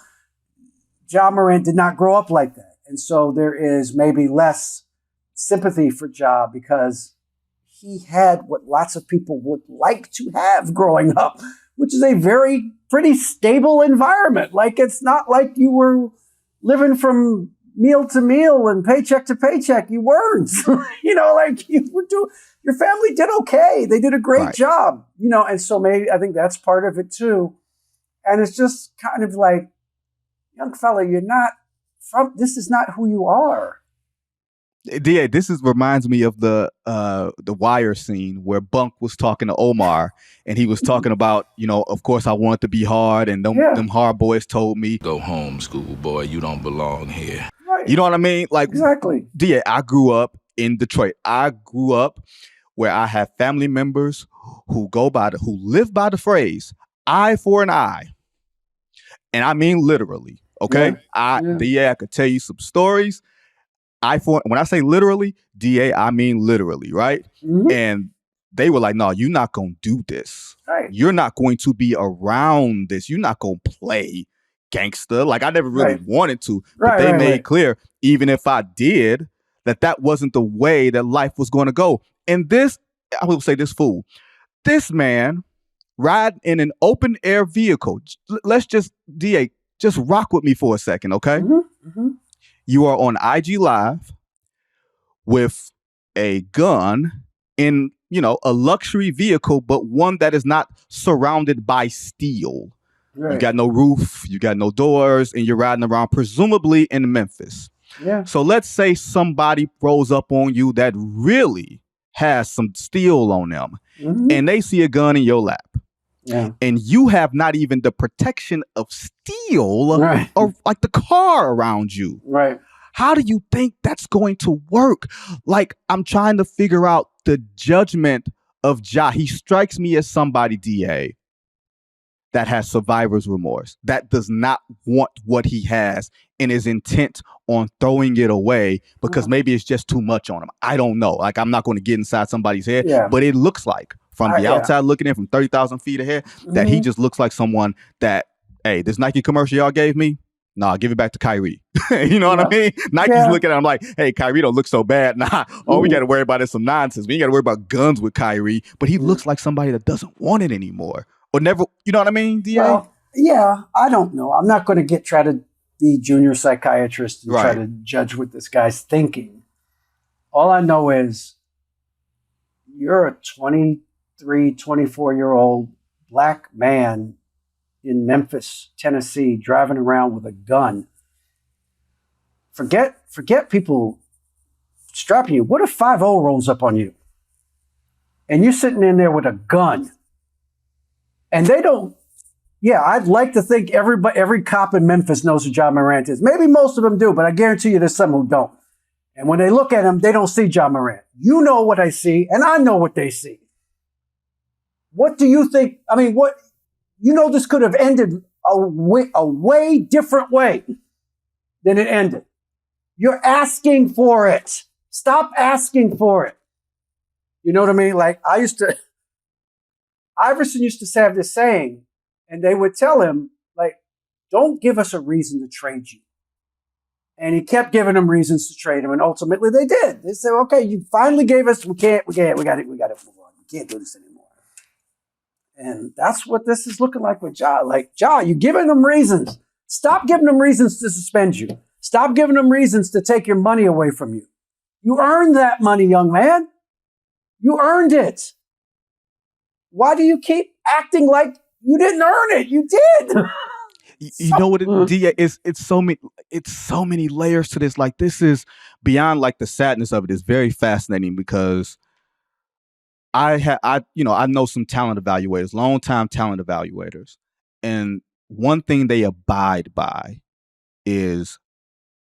Ja Morant did not grow up like that. And so there is maybe less sympathy for Ja because he had what lots of people would like to have growing up, which is a pretty stable environment. Like, it's not like you were living from meal to meal and paycheck to paycheck. You weren't, your family did okay. They did a great job, and so maybe I think that's part of it too. And it's just kind of like, young fella, this is not who you are. DA, reminds me of the Wire scene where Bunk was talking to Omar and he was talking about, of course I want to be hard and them hard boys told me, go home, schoolboy, you don't belong here. You know what I mean? Like, exactly. DA, I grew up in Detroit. I grew up where I have family members who live by the phrase eye for an eye. And I mean literally. Okay. DA, I could tell you some stories. When I say literally, DA, I mean literally, right? Mm-hmm. And they were like, no, you're not going to do this. Right. You're not going to be around this. You're not going to play gangster. Like, I never really wanted to, but they made clear, even if I did, that wasn't the way that life was going to go. And this, I will say this fool, this man riding in an open air vehicle. Let's just, DA, just rock with me for a second, okay? Mm-hmm. Mm-hmm. You are on IG Live with a gun in, a luxury vehicle, but one that is not surrounded by steel. Right. You got no roof, you got no doors, and you're riding around presumably in Memphis. Yeah. So let's say somebody throws up on you that really has some steel on them, and they see a gun in your lap. Yeah. And you have not even the protection of steel or like the car around you. Right. How do you think that's going to work? Like, I'm trying to figure out the judgment of Ja. He strikes me as somebody, DA, that has survivor's remorse, that does not want what he has and is intent on throwing it away because maybe it's just too much on him. I don't know. Like, I'm not going to get inside somebody's head, but it looks like from the outside looking in from 30,000 feet ahead that he just looks like someone that, hey, this Nike commercial y'all gave me, nah, give it back to Kyrie. You know what I mean? Nike's looking at him like, hey, Kyrie don't look so bad. Nah, all we got to worry about is some nonsense. We ain't got to worry about guns with Kyrie. But he looks like somebody that doesn't want it anymore. Or never, you know what I mean, DA? Well, yeah, I don't know. I'm not going to try to be junior psychiatrist and try to judge what this guy's thinking. All I know is you're a 23, 24-year-old black man in Memphis, Tennessee, driving around with a gun. Forget people strapping you. What if 5-0 rolls up on you? And you're sitting in there with a gun. And they don't, I'd like to think every cop in Memphis knows who Ja Morant is. Maybe most of them do, but I guarantee you there's some who don't. And when they look at him, they don't see Ja Morant. You know what I see, and I know what they see. What do you think? I mean, this could have ended a way different way than it ended. You're asking for it. Stop asking for it. You know what I mean? Like, Iverson used to have this saying, and they would tell him, like, don't give us a reason to trade you. And he kept giving them reasons to trade him, and ultimately they did. They said, okay, you finally gave us, we got to move on. We can't do this anymore. And that's what this is looking like with Ja. Like, Ja, you're giving them reasons. Stop giving them reasons to suspend you. Stop giving them reasons to take your money away from you. You earned that money, young man. You earned it. Why do you keep acting like you didn't earn it? You did. You know what it's so many layers to this. Like, this is beyond like the sadness of it. It's very fascinating because I know some talent evaluators, long-time talent evaluators. And one thing they abide by is,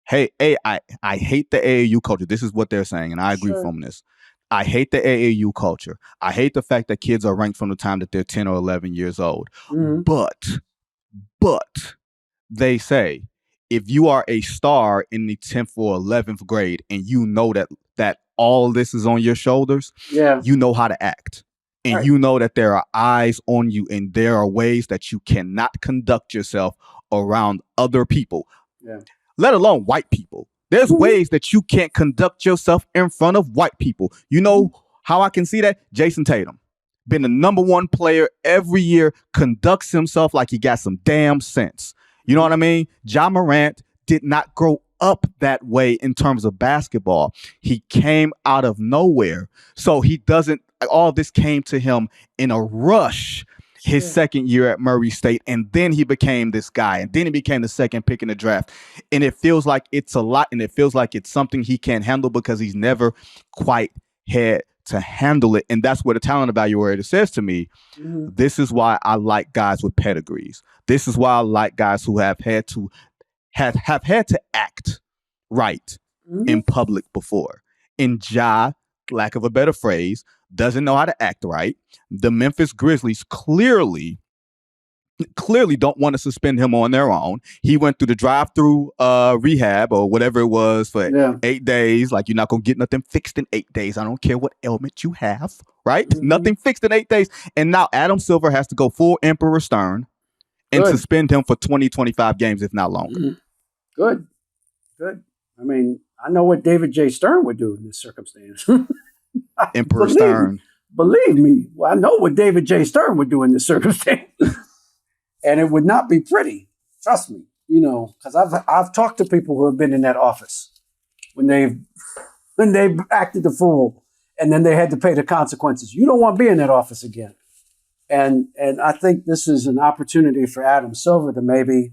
hey, I hate the AAU culture. This is what they're saying, and I agree from this. I hate the AAU culture. I hate the fact that kids are ranked from the time that they're 10 or 11 years old. But they say, if you are a star in the 10th or 11th grade and you know that all this is on your shoulders, you know how to act. And you know that there are eyes on you and there are ways that you cannot conduct yourself around other people, let alone white people. There's ways that you can't conduct yourself in front of white people. You know how I can see that? Jason Tatum, been the number one player every year, conducts himself like he got some damn sense. You know what I mean? Ja Morant did not grow up that way in terms of basketball. He came out of nowhere. So he doesn't, all this came to him in a rush his second year at Murray State. And then he became this guy. And then he became the second pick in the draft. And it feels like it's a lot. And it feels like it's something he can't handle because he's never quite had to handle it. And that's what a talent evaluator says to me. This is why I like guys with pedigrees. This is why I like guys who have had to act right in public before. And Ja, lack of a better phrase, doesn't know how to act right. The Memphis Grizzlies clearly don't want to suspend him on their own. He went through the drive-through rehab or whatever it was for 8 days. Like, you're not going to get nothing fixed in 8 days. I don't care what ailment you have, right? Nothing fixed in 8 days. And now Adam Silver has to go full Emperor Stern and suspend him for 20, 25 games, if not longer. Good. I mean, I know what David J. Stern would do in this circumstance. Emperor Stern. Believe me, I know what David J. Stern would do in this circumstance. And it would not be pretty. Trust me, because I've talked to people who have been in that office when they've acted the fool and then they had to pay the consequences. You don't want to be in that office again. And I think this is an opportunity for Adam Silver to maybe,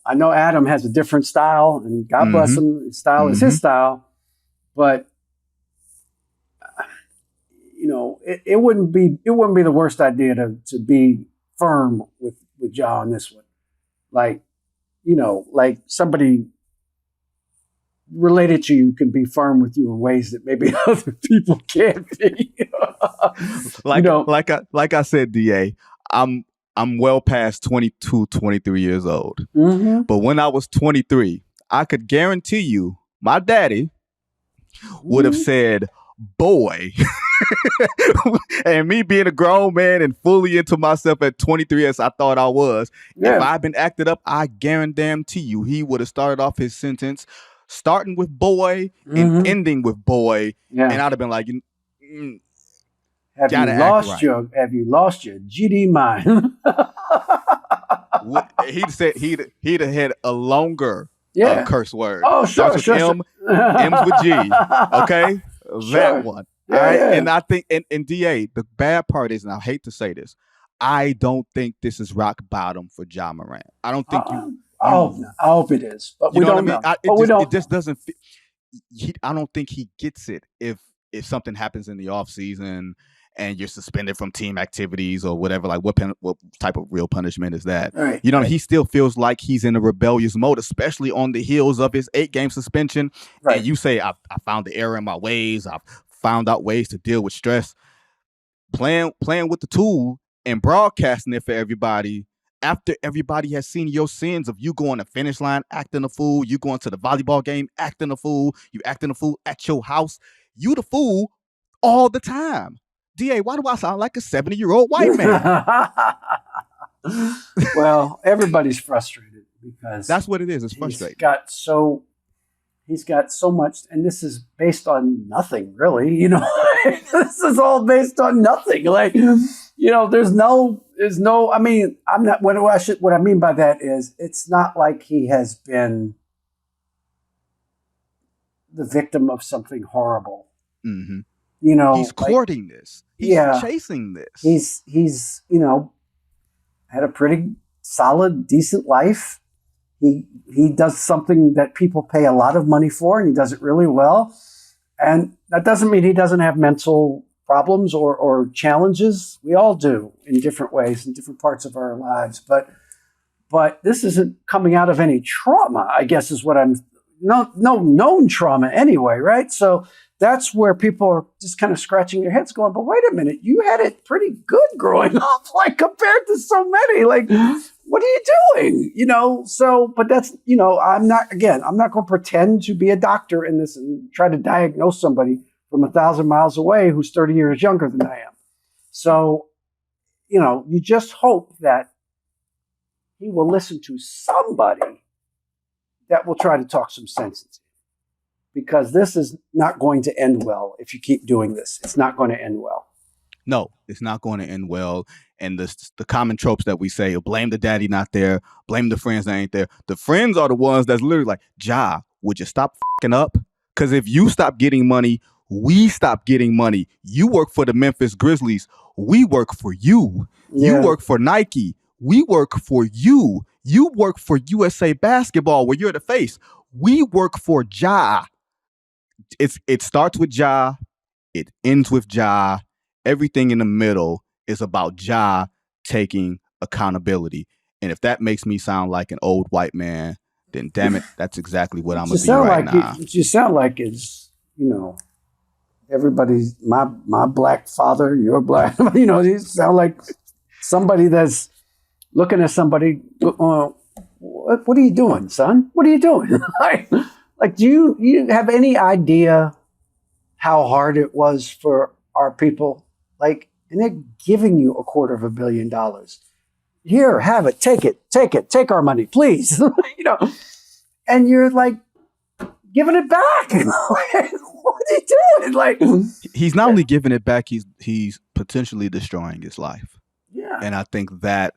I know Adam has a different style, and God bless him, his style is his style, but it wouldn't be the worst idea to be firm with Ja on this one. Like somebody related to you can be firm with you in ways that maybe other people can't be. Like I said, DA, I'm I'm well past 22, 23 years old. Mm-hmm. But when I was 23, I could guarantee you my daddy would have said, boy. And me being a grown man and fully into myself at 23 as I thought I was, if I'd been acted up, I guarantee you he would have started off his sentence starting with boy and ending with boy. Yeah. And I'd have been like, have you lost your GD mind? He'd have had a longer curse word. Oh, sure, Starts with M, M's with G. Okay? That one. Yeah, all right. yeah. And I think, and DA, the bad part is, and I hate to say this, I don't think this is rock bottom for Ja Morant. I don't think I hope it is, but we don't know. It just doesn't. I don't think he gets it if something happens in the offseason and you're suspended from team activities or whatever. Like what type of real punishment is that? Right. He still feels like he's in a rebellious mode, especially on the heels of his 8-game suspension. Right. And you say, I found the error in my ways. I've found out ways to deal with stress. Playing with the tool and broadcasting it for everybody after everybody has seen your sins of you going to finish line acting a fool, you going to the volleyball game acting a fool, you acting a fool at your house, you the fool all the time. DA, why do I sound like a 70-year-old white man? Well, everybody's frustrated because that's what it is. It's frustrating. He's got so much, and this is based on nothing, really. This is all based on nothing. Like, there's no. I mean, I'm not. What I mean by that is, it's not like he has been the victim of something horrible. Mm-hmm. He's courting this. He's chasing this. He's had a pretty solid, decent life. He does something that people pay a lot of money for, and he does it really well. And that doesn't mean he doesn't have mental problems or challenges. We all do in different ways, in different parts of our lives. But this isn't coming out of any trauma, I guess is what no known trauma anyway, right? So that's where people are just kind of scratching their heads going, but wait a minute, you had it pretty good growing up, like compared to so many. Like, what are you doing? So, but that's, I'm not going to pretend to be a doctor in this and try to diagnose somebody from 1,000 miles away who's 30 years younger than I am. So, you just hope that he will listen to somebody that will try to talk some sense into him. Because this is not going to end well if you keep doing this. It's not going to end well. No, it's not going to end well. And the common tropes that we say, blame the daddy not there, blame the friends that ain't there. The friends are the ones that's literally like, Ja, would you stop fucking up? Because if you stop getting money, we stop getting money. You work for the Memphis Grizzlies. We work for you. Yeah. You work for Nike. We work for you. You work for USA Basketball where you're the face. We work for Ja. It starts with Ja. It ends with Ja. Everything in the middle is about Ja taking accountability. And if that makes me sound like an old white man, then damn it, that's exactly what I'm going to be right now. You sound like it's, everybody's my black father, your black, you sound like somebody that's looking at somebody, what are you doing, son? What are you doing? Like, do you have any idea how hard it was for our people? Like, and they're giving you $250 million. Here, have it, take our money, please. And you're like giving it back. What are you doing? Like, he's not only giving it back, he's potentially destroying his life. Yeah. And I think that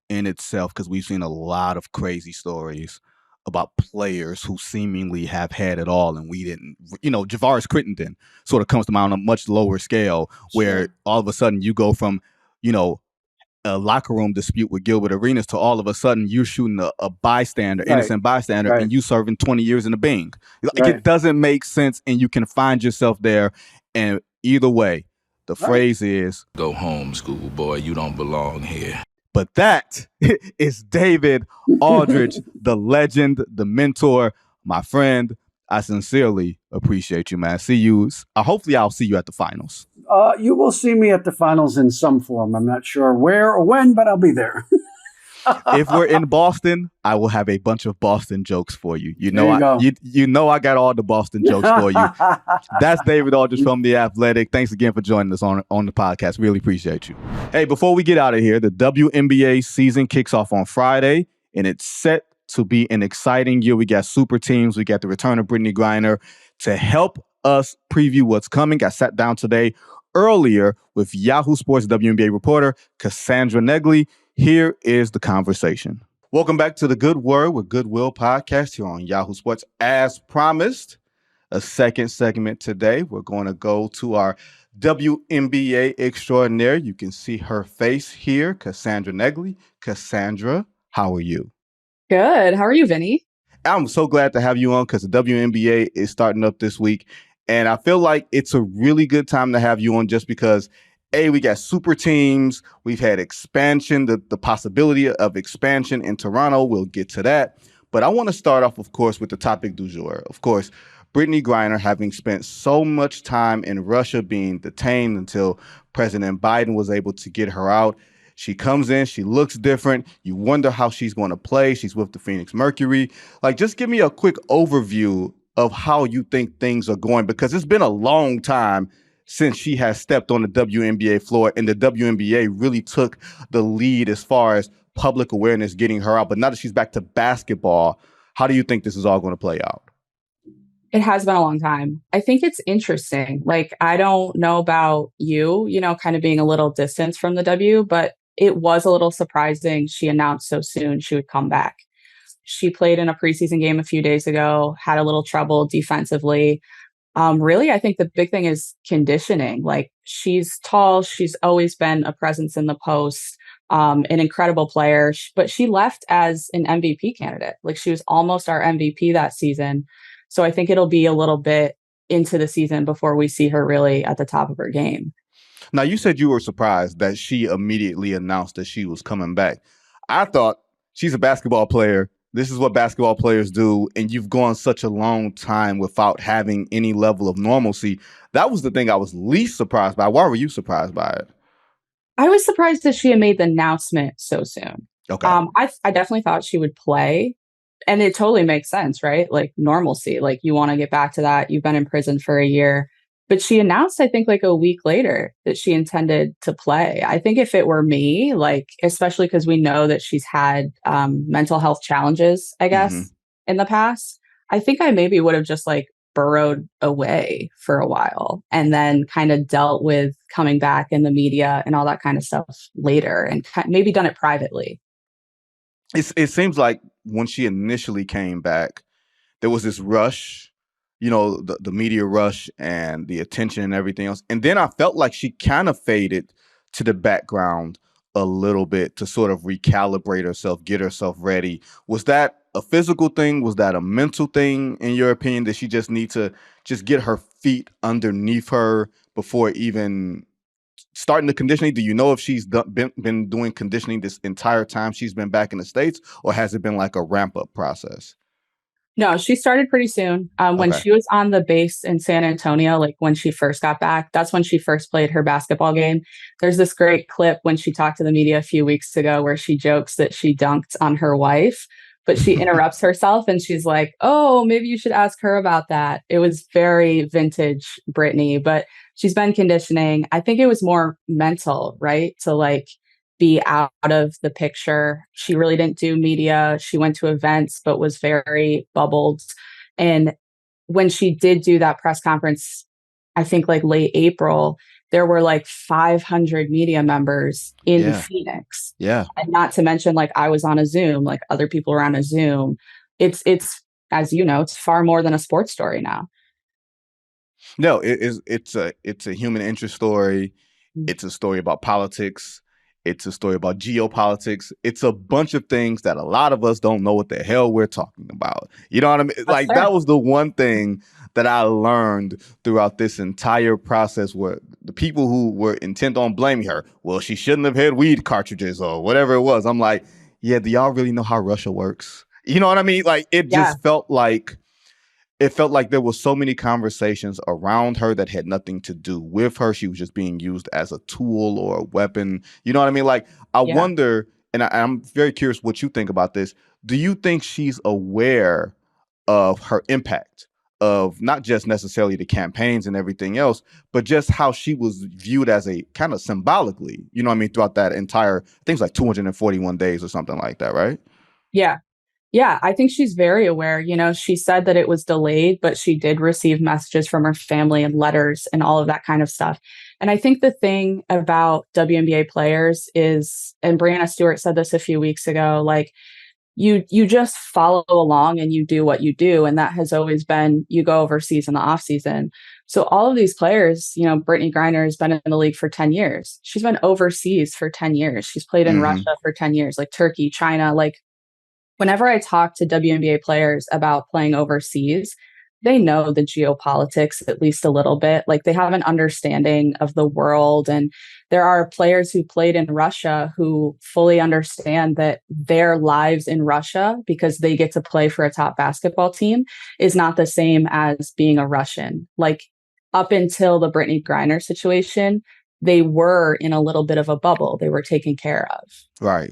in itself, because we've seen a lot of crazy stories about players who seemingly have had it all and we didn't. Javaris Crittenden sort of comes to mind on a much lower scale, where all of a sudden you go from, a locker room dispute with Gilbert Arenas to all of a sudden you're shooting a bystander, innocent bystander, and you serving 20 years in the Bing. Like, it doesn't make sense, and you can find yourself there. And either way, the phrase is, go home, schoolboy. You don't belong here. But that is David Aldridge, the legend, the mentor, my friend, I sincerely appreciate you, man. See you. Hopefully, I'll see you at the finals. You will see me at the finals in some form. I'm not sure where or when, but I'll be there. If we're in Boston, I will have a bunch of Boston jokes for you. There you go. You know I got all the Boston jokes for you. That's David Aldridge from The Athletic. Thanks again for joining us on the podcast. Really appreciate you. Hey, before we get out of here, the WNBA season kicks off on Friday, and it's set to be an exciting year. We got super teams. We got the return of Brittany Griner. To help us preview what's coming, I sat down today earlier with Yahoo Sports WNBA reporter Cassandra Negley. Here is the conversation. Welcome back to the Good Word with Goodwill podcast here on Yahoo Sports. As promised, a second segment today. We're going to go to our WNBA extraordinaire. You can see her face here, Cassandra Negley. Cassandra, how are you? Good. How are you, Vinny? I'm so glad to have you on because the WNBA is starting up this week. And I feel like it's a really good time to have you on just because we got super teams. We've had expansion, the possibility of expansion in Toronto. We'll get to that. But I want to start off, of course, with the topic du jour. Of course, Brittany Griner having spent so much time in Russia being detained until President Biden was able to get her out. She comes in, she looks different. You wonder how she's going to play. She's with the Phoenix Mercury. Just give me a quick overview of how you think things are going because it's been a long time since she has stepped on the WNBA floor, and the WNBA really took the lead as far as public awareness getting her out. But now that she's back to basketball, how do you think this is all going to play out? It has been a long time. I think it's interesting. I don't know about you, kind of being a little distance from the W, but it was a little surprising she announced so soon she would come back. She played in a preseason game a few days ago, had a little trouble defensively. Really, I think the big thing is conditioning. She's tall. She's always been a presence in the post, an incredible player, but she left as an MVP candidate. She was almost our MVP that season. So I think it'll be a little bit into the season before we see her really at the top of her game. Now, you said you were surprised that she immediately announced that she was coming back. I thought she's a basketball player. This is what basketball players do, and you've gone such a long time without having any level of normalcy. That was the thing I was least surprised by. Why were you surprised by it? I was surprised that she had made the announcement so soon. Okay. I definitely thought she would play, and it totally makes sense, right? Normalcy, you want to get back to that. You've been in prison for a year. But she announced, I think, a week later that she intended to play. I think if it were me, especially because we know that she's had mental health challenges, I guess, in the past, I think I maybe would have just burrowed away for a while and then kind of dealt with coming back in the media and all that kind of stuff later and maybe done it privately. It seems like when she initially came back, there was this rush, the media rush and the attention and everything else. And then I felt like she kind of faded to the background a little bit to sort of recalibrate herself, get herself ready. Was that a physical thing? Was that a mental thing, in your opinion? Did she just need to just get her feet underneath her before even starting the conditioning? Do you know if she's been doing conditioning this entire time she's been back in the States, or has it been a ramp-up process? No, she started pretty soon. When she was on the base in San Antonio, when she first got back, that's when she first played her basketball game. There's this great clip when she talked to the media a few weeks ago where she jokes that she dunked on her wife, but she interrupts herself and she's like, oh, maybe you should ask her about that. It was very vintage Brittany, but she's been conditioning. I think it was more mental, right? To be out of the picture. She really didn't do media. She went to events, but was very bubbled. And when she did do that press conference, I think late April, there were 500 media members in Phoenix. Yeah. And not to mention, I was on a Zoom, other people were on a Zoom. It's, as you know, it's far more than a sports story now. No, it's a human interest story. It's a story about politics. It's a story about geopolitics. It's a bunch of things that a lot of us don't know what the hell we're talking about. You know what I mean? That was the one thing that I learned throughout this entire process, where the people who were intent on blaming her, well, she shouldn't have had weed cartridges or whatever it was. I'm like, yeah, do y'all really know how Russia works? You know what I mean? It just felt like it felt like there was so many conversations around her that had nothing to do with her. She was just being used as a tool or a weapon. You know what I mean? Like, I wonder, and I'm very curious what you think about this. Do you think she's aware of her impact, of not just necessarily the campaigns and everything else, but just how she was viewed as a kind of symbolically, you know what I mean, throughout that entire, I think it's like 241 days or something like that, right? Yeah. Yeah, I think she's very aware. You know, she said that it was delayed, but she did receive messages from her family and letters and all of that kind of stuff. And I think the thing about WNBA players is, and Brianna Stewart said this a few weeks ago, like you just follow along and you do what you do. And that has always been, you go overseas in the off season. So all of these players, you know, Brittany Griner has been in the league for 10 years. She's been overseas for 10 years. She's played in Russia for 10 years, like Turkey, China, like whenever I talk to WNBA players about playing overseas, they know the geopolitics at least a little bit. Like they have an understanding of the world. And there are players who played in Russia who fully understand that their lives in Russia, because they get to play for a top basketball team, is not the same as being a Russian. Like up until the Brittany Griner situation, they were in a little bit of a bubble. They were taken care of. Right.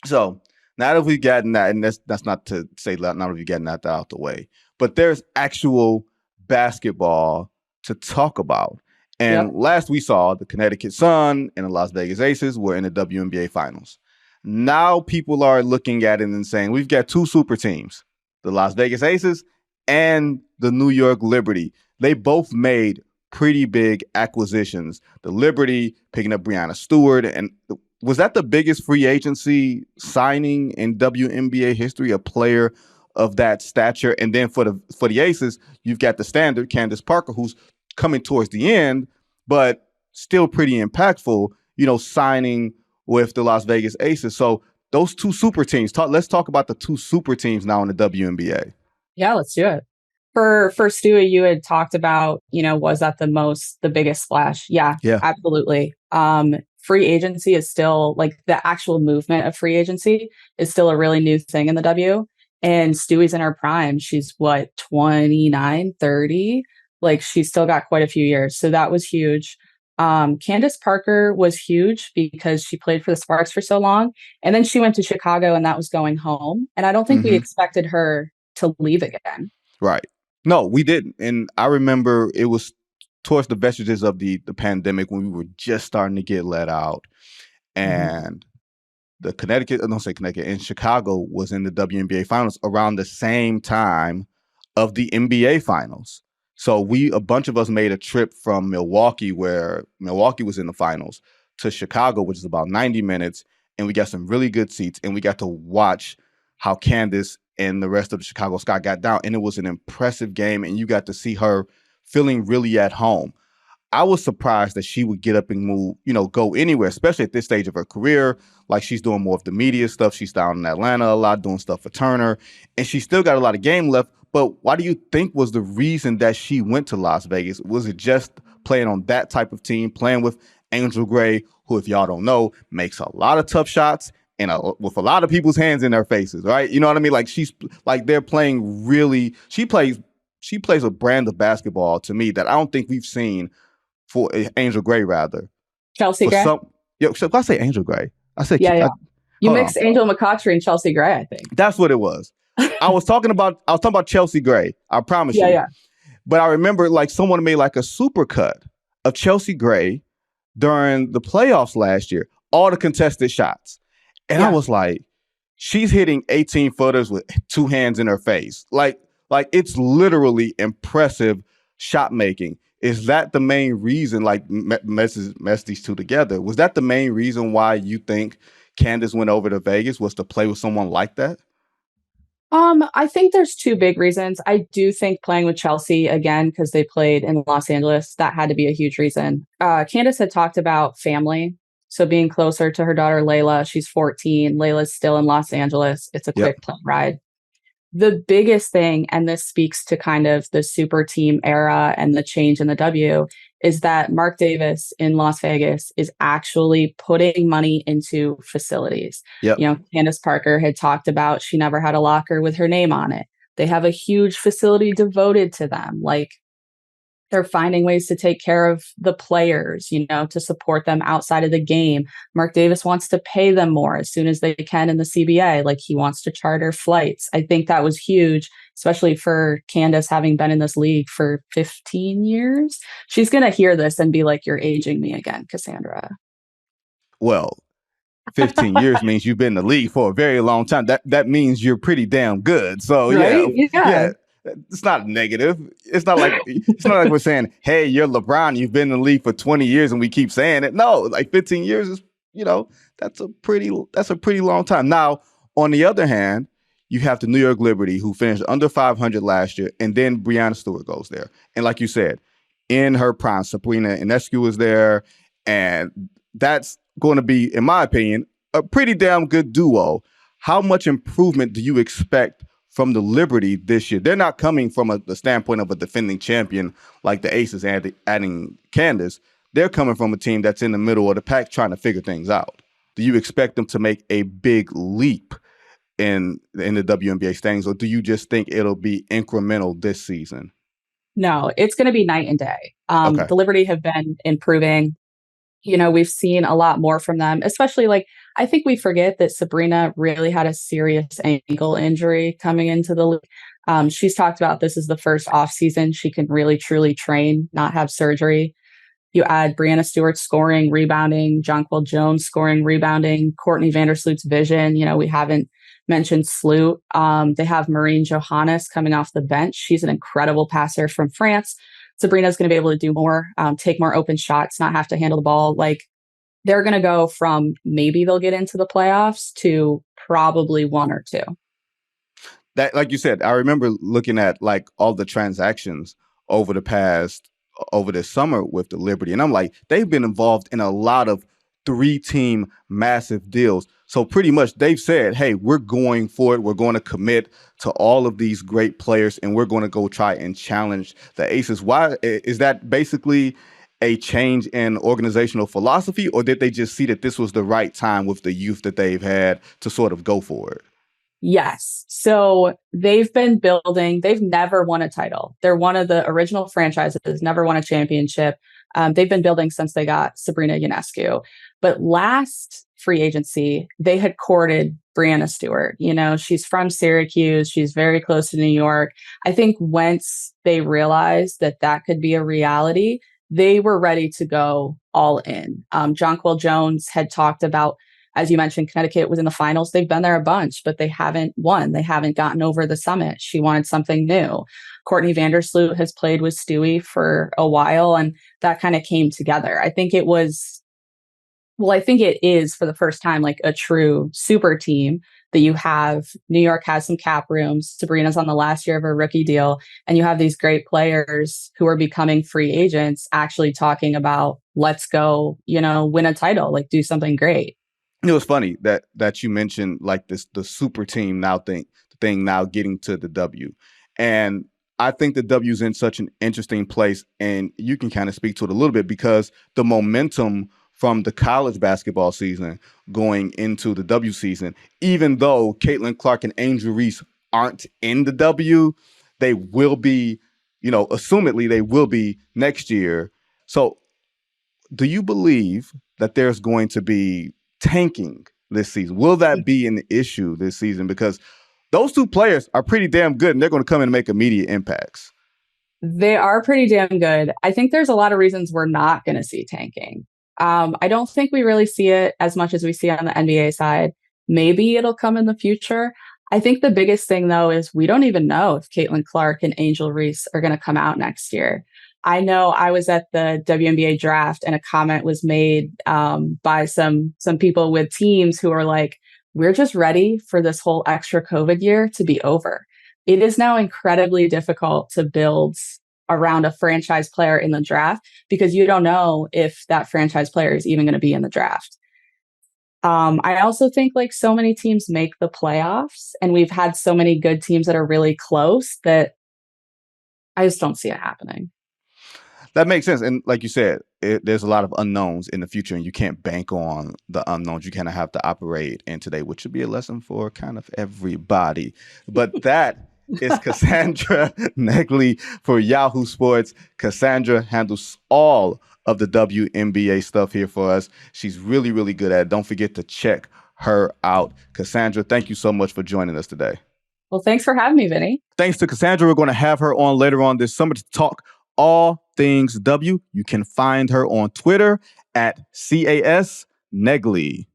So now that we've gotten that, and that's not to say now that we've gotten that out the way, but there's actual basketball to talk about. And last we saw, the Connecticut Sun and the Las Vegas Aces were in the WNBA finals. Now people are looking at it and saying, we've got two super teams, the Las Vegas Aces and the New York Liberty. They both made pretty big acquisitions. The Liberty picking up Brianna Stewart, and was that the biggest free agency signing in WNBA history, a player of that stature? And then for the Aces, you've got the standard Candace Parker, who's coming towards the end, but still pretty impactful, you know, signing with the Las Vegas Aces. So those two super teams, let's talk about the two super teams now in the WNBA. Yeah, let's do it. For Stewie, you had talked about, you know, was that the biggest splash? Yeah, absolutely. Free agency is still, like, the actual movement of free agency is still a really new thing in the W. And Stewie's in her prime. She's 29, 30. Like, she's still got quite a few years. So that was huge. Candace Parker was huge because she played for the Sparks for so long. And then she went to Chicago and that was going home. And I don't think we expected her to leave again. Right. No, we didn't. And I remember it was towards the vestiges of the pandemic when we were just starting to get let out. And Connecticut and Chicago was in the WNBA finals around the same time of the NBA finals. So a bunch of us made a trip from Milwaukee, where Milwaukee was in the finals, to Chicago, which is about 90 minutes. And we got some really good seats and we got to watch how Candace and the rest of the Chicago Sky got down. And it was an impressive game. And you got to see her feeling really at home. I was surprised that she would get up and move, you know, go anywhere, especially at this stage of her career. Like, she's doing more of the media stuff. She's down in Atlanta a lot, doing stuff for Turner. And she still got a lot of game left. But why do you think was the reason that she went to Las Vegas? Was it just playing on that type of team, playing with Angel Gray, who, if y'all don't know, makes a lot of tough shots and with a lot of people's hands in their faces, right? You know what I mean? Like, she's like, they're playing really, she plays a brand of basketball to me that I don't think we've seen for Angel Gray, rather. Chelsea Gray? So I say Angel Gray. I said, you mixed Angel McCautry and Chelsea Gray, I think. That's what it was. I was talking about Chelsea Gray. I promise you. Yeah. But I remember, like, someone made like a super cut of Chelsea Gray during the playoffs last year, all the contested shots. And I was like, she's hitting 18 footers with two hands in her face. Like it's literally impressive shot making. Is that the main reason, like, mess these two together? Was that the main reason why you think Candace went over to Vegas, was to play with someone like that? I think there's two big reasons. I do think playing with Chelsea, again, because they played in Los Angeles, that had to be a huge reason. Candace had talked about family. So being closer to her daughter, Layla. She's 14. Layla's still in Los Angeles. It's a quick plane ride. The biggest thing, and this speaks to kind of the super team era and the change in the W, is that Mark Davis in Las Vegas is actually putting money into facilities. You know, Candace Parker had talked about she never had a locker with her name on it. They have a huge facility devoted to them. Like, they're finding ways to take care of the players, to support them outside of the game. Mark Davis wants to pay them more as soon as they can in the CBA. Like, he wants to charter flights. I think that was huge, especially for Candace having been in this league for 15 years. She's going to hear this and be like, you're aging me again, Cassandra. Well, 15 years means you've been in the league for a very long time. That means you're pretty damn good. So right? Yeah. It's not negative. It's not like we're saying, hey, you're LeBron, you've been in the league for 20 years and we keep saying it. No, like 15 years is, that's a pretty long time. Now, on the other hand, you have the New York Liberty, who finished under 500 last year, and then Breanna Stewart goes there. And like you said, in her prime, Sabrina Ionescu is there, and that's going to be, in my opinion, a pretty damn good duo. How much improvement do you expect from the Liberty this year? They're not coming from the standpoint of a defending champion like the Aces adding Candace. They're coming from a team that's in the middle of the pack trying to figure things out. Do you expect them to make a big leap in the WNBA standings, or do you just think it'll be incremental this season? No, it's going to be night and day. Okay. The Liberty have been improving. We've seen a lot more from them, especially I think we forget that Sabrina really had a serious ankle injury coming into the league. She's talked about this is the first offseason she can really, truly train, not have surgery. You add Breanna Stewart scoring, rebounding, Jonquel Jones scoring, rebounding, Courtney Vandersloot's vision. We haven't mentioned Sloot. They have Marine Johannes coming off the bench. She's an incredible passer from France. Sabrina's going to be able to do more, take more open shots, not have to handle the ball. Like, they're going to go from maybe they'll get into the playoffs to probably one or two. That, like you said, I remember looking at all the transactions over this summer with the Liberty, and I'm like, they've been involved in a lot of 3-team massive deals. So pretty much they've said, hey, we're going for it. We're going to commit to all of these great players, and we're going to go try and challenge the Aces. Why is that? Basically a change in organizational philosophy, or did they just see that this was the right time with the youth that they've had to sort of go for it? Yes. So they've been building. They've never won a title. They're one of the original franchises, never won a championship. They've been building since they got Sabrina Ionescu. But last free agency, they had courted Breanna Stewart. She's from Syracuse. She's very close to New York. I think once they realized that could be a reality, they were ready to go all in. Jonquel Jones had talked about, as you mentioned, Connecticut was in the finals. They've been there a bunch, but they haven't won. They haven't gotten over the summit. She wanted something new. Courtney Vandersloot has played with Stewie for a while, and that kind of came together. I think it is for the first time a true super team that you have. New York has some cap rooms. Sabrina's on the last year of her rookie deal, and you have these great players who are becoming free agents actually talking about, let's go, win a title, do something great. It was funny that you mentioned the super team thing now getting to the W. And I think the W's in such an interesting place, and you can kind of speak to it a little bit, because the momentum from the college basketball season going into the W season, even though Caitlin Clark and Angel Reese aren't in the W, they will be, assumedly they will be next year. So do you believe that there's going to be tanking this season? Will that be an issue this season? Because those two players are pretty damn good, and they're going to come in and make immediate impacts. They are pretty damn good. I think there's a lot of reasons we're not going to see tanking. I don't think we really see it as much as we see on the NBA side. Maybe it'll come in the future. I think the biggest thing, though, is we don't even know if Caitlin Clark and Angel Reese are going to come out next year. I know I was at the WNBA draft, and a comment was made by some people with teams who are like, we're just ready for this whole extra COVID year to be over. It is now incredibly difficult to build around a franchise player in the draft because you don't know if that franchise player is even going to be in the draft. I also think so many teams make the playoffs, and we've had so many good teams that are really close that I just don't see it happening. That makes sense. And like you said, there's a lot of unknowns in the future, and you can't bank on the unknowns. You kind of have to operate in today, which should be a lesson for kind of everybody. But that is Cassandra Negley for Yahoo Sports. Cassandra handles all of the WNBA stuff here for us. She's really, really good at it. Don't forget to check her out. Cassandra, thank you so much for joining us today. Well, thanks for having me, Vinny. Thanks to Cassandra. We're going to have her on later on this summer to talk all things W. You can find her on Twitter at CAS Negley.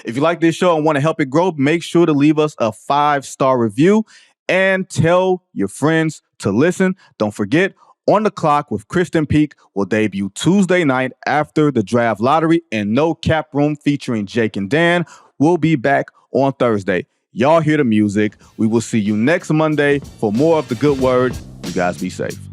If you like this show and want to help it grow, make sure to leave us a 5-star review and tell your friends to listen. Don't forget, On the Clock with Kristen Peak will debut Tuesday night after the draft lottery, and No Cap Room featuring Jake and Dan will be back on Thursday. Y'all hear the music. We will see you next Monday for more of The Good Word. You guys be safe.